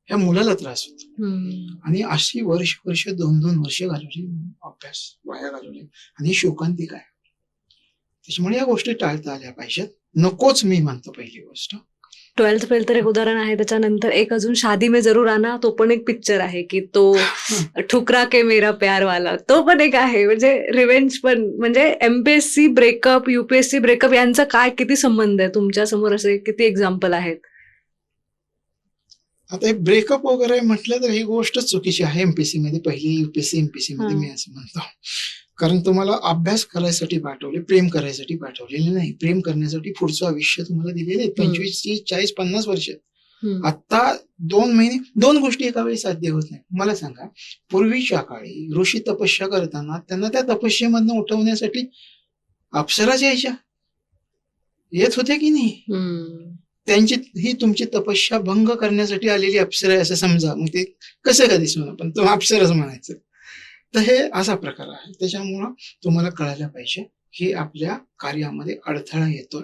ह्या मुलाला त्रास होतो. आणि अशी वर्ष 2-2 वर्ष घालवली, अभ्यास वाया घालवले आणि शोकांतिक आहे. त्याच्यामुळे या गोष्टी टाळता आल्या पाहिजेत. नकोच मी म्हणतो पहिली गोष्ट. 12th फेल तर एक उदाहरण आहे. त्याच्यानंतर एक अजून शादी में जरूर आना, तो पण एक पिक्चर आहे की तो ठुकरा के मेरा प्यार वाला, तो पण एक आहे. म्हणजे रिव्हेंज पण, म्हणजे एमपीएससी ब्रेकअप, युपीएससी ब्रेकअप यांचा काय किती संबंध आहे? तुमच्या समोर असे किती एक्झाम्पल आहेत? आता हे ब्रेकअप वगैरे म्हटलं तर ही गोष्ट चुकीची आहे. एमपीएससी मध्ये पहिली युपीएससी एमपीएससी मध्ये हा. मी असं म्हणतो, कारण तुम्हाला अभ्यास करायसाठी पाठवले, प्रेम करायसाठी पाठवलेले नाही. प्रेम करण्यासाठी पुढचं आयुष्य तुम्हाला दिलेले आहेत. 25, 30, 40, 50 वर्ष. आता 2 महिने 2 गोष्टी एका वेळी साध्य होत नाही. मला सांगा, पूर्वीच्या काळी ऋषी तपस्या करताना त्यांना त्या तपस्येमधनं उठवण्यासाठी अप्सराच यायच्या, येत होत्या की नाही? त्यांची ही तुमची तपस्या भंग करण्यासाठी आलेली अप्सरा आहे असं समजा. मग ते कसं का दिसणार, पण तो अप्सराच म्हणायचं. तर हे असा प्रकार आहे. त्याच्यामुळं तुम्हाला कळायला पाहिजे की आपल्या कार्यामध्ये अडथळा येतोय.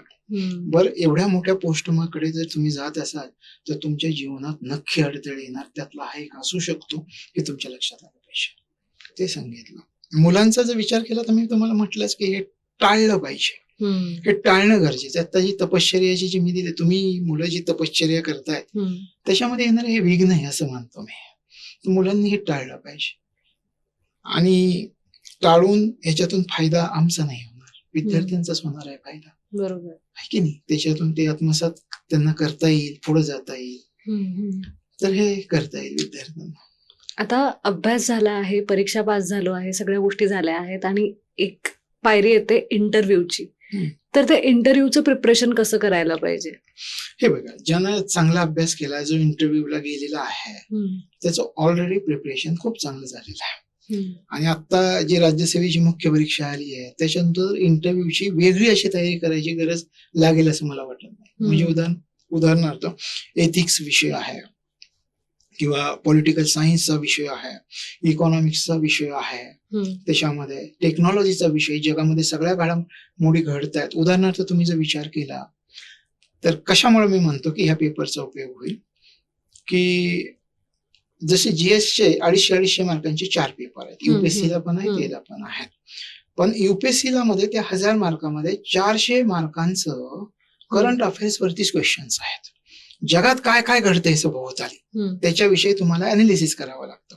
बरं, एवढ्या मोठ्या पोस्टकडे जर तुम्ही जात असाल तर तुमच्या जीवनात नक्की अडथळे येणार. त्यातला हा एक असू शकतो की तुमच्या लक्षात आलं पाहिजे. ते सांगितलं. मुलांचा जर विचार केला तर मी तुम्हाला म्हटलंच की हे टाळलं पाहिजे. हे टाळणं गरजेचं आहे. आता जी तपश्चर्याची जी मी दिली, तुम्ही मुलं जी तपश्चर्या करताय त्याच्यामध्ये येणारे हे विघ्न आहे असं मानतो मी. तर मुलांनी हे टाळलं पाहिजे. आणि टाळून ह्याच्यातून फायदा आमचा नाही होणार, विद्यार्थ्यांचाच होणार आहे फायदा, बरोबर आहे की नाही? त्याच्यातून ते आत्मसात त्यांना करता येईल, पुढे जाता येईल. तर हे करता येईल विद्यार्थ्यांना. आता अभ्यास झाला आहे, परीक्षा पास झालो आहे, सगळ्या गोष्टी झाल्या आहेत आणि एक पायरी येते इंटरव्ह्यूची. तर त्या इंटरव्ह्यूचं प्रिपरेशन कसं करायला पाहिजे? हे बघा, ज्यानं चांगला अभ्यास केला, जो इंटरव्ह्यूला गेलेला आहे, त्याचं ऑलरेडी प्रिपरेशन खूप चांगलं झालेलं आहे. आणि आता जी राज्यसेवेची मुख्य परीक्षा आली आहे त्याच्यानंतर इंटरव्ह्यूची वेगळी अशी तयारी करायची गरज लागेल असं मला वाटत नाही. म्हणजे उदाहरणार्थ एथिक्स विषय आहे किंवा पॉलिटिकल सायन्सचा विषय आहे, इकॉनॉमिक्सचा विषय आहे, त्याच्यामध्ये टेक्नॉलॉजीचा विषय, जगामध्ये सगळ्या घडामोडी घडत आहेत. उदाहरणार्थ तुम्ही जर विचार केला तर कशामुळे मी म्हणतो की ह्या पेपरचा उपयोग होईल, की जसे जीएसचे 250 मार्कांचे 4 पेपर आहेत. युपीएससीला पण आहेत, याला पण आहेत. पण युपीएससीला मध्ये त्या 1000 मार्कामध्ये 400 मार्कांचं करंट अफेअर्स वरतीच क्वेश्चन्स आहेत. जगात काय काय घडतंय सभोवताली त्याच्याविषयी तुम्हाला अनालिसिस करावं लागतं.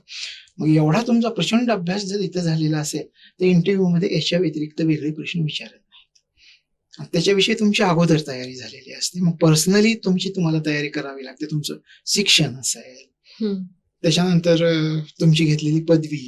मग एवढा तुमचा प्रचंड अभ्यास जर इथं झालेला असेल तर इंटरव्ह्यू मध्ये याच्या व्यतिरिक्त वेगळे प्रश्न विचारत नाहीत. त्याच्याविषयी तुमची अगोदर तयारी झालेली असते. मग पर्सनली तुम्हाला तयारी करावी लागते. तुमचं शिक्षण असेल, त्याच्यानंतर तुमची घेतलेली पदवी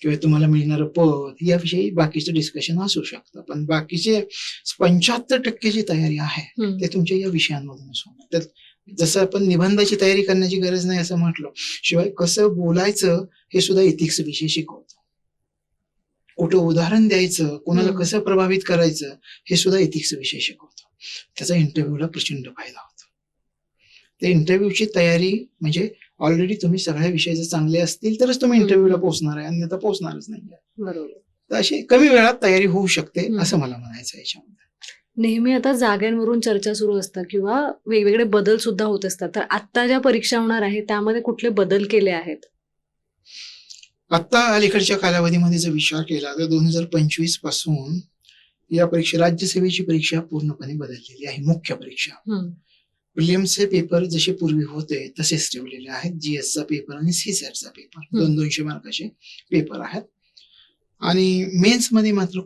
किंवा तुम्हाला मिळणारं पद याविषयी बाकीचं डिस्कशन असू शकतं. पण बाकीचे 75% जी तयारी आहे ते तुमच्या या विषयांमधूनच होणार. तर जसं आपण निबंधाची तयारी करण्याची गरज नाही असं म्हटलं, शिवाय कसं बोलायचं हे सुद्धा एथिक्स विषय शिकवतो. कुठं उदाहरण द्यायचं, कोणाला कसं प्रभावित करायचं हे सुद्धा एथिक्स विषय शिकवतो. त्याचा इंटरव्ह्यूला प्रचंड फायदा होतो. ते इंटरव्ह्यूची तयारी म्हणजे ऑलरेडी तुम्ही सगळ्या विषय जर चांगले असतील तरच तुम्ही इंटरव्ह्यूला पोहोचणार आहे, अन्यथा पोहोचणारच नाही. बरोबर. तर अशी कमी वेळात तयारी होऊ शकते असं मला म्हणायचं याच्यामध्ये. नेहमी आता जागांवरून चर्चा सुरू असतात किंवा वेगवेगळे बदल सुद्धा होत असतात. तर आता ज्या परीक्षा होणार आहे त्यामध्ये कुठले बदल केले आहेत? आता अलीकडच्या कालावधीमध्ये जर विचार केला तर 2025 पासून या परीक्षा, राज्यसेवेची परीक्षा पूर्णपणे बदललेली आहे. मुख्य परीक्षा प्रिलिम्सचे पेपर जसे पूर्वी होते तसेच ठेवलेले आहेत. जीएसचा पेपर आणि सीसॅटचा पेपर 200 मार्काचे पेपर आहेत. आणि मेन्स मध्ये मात्र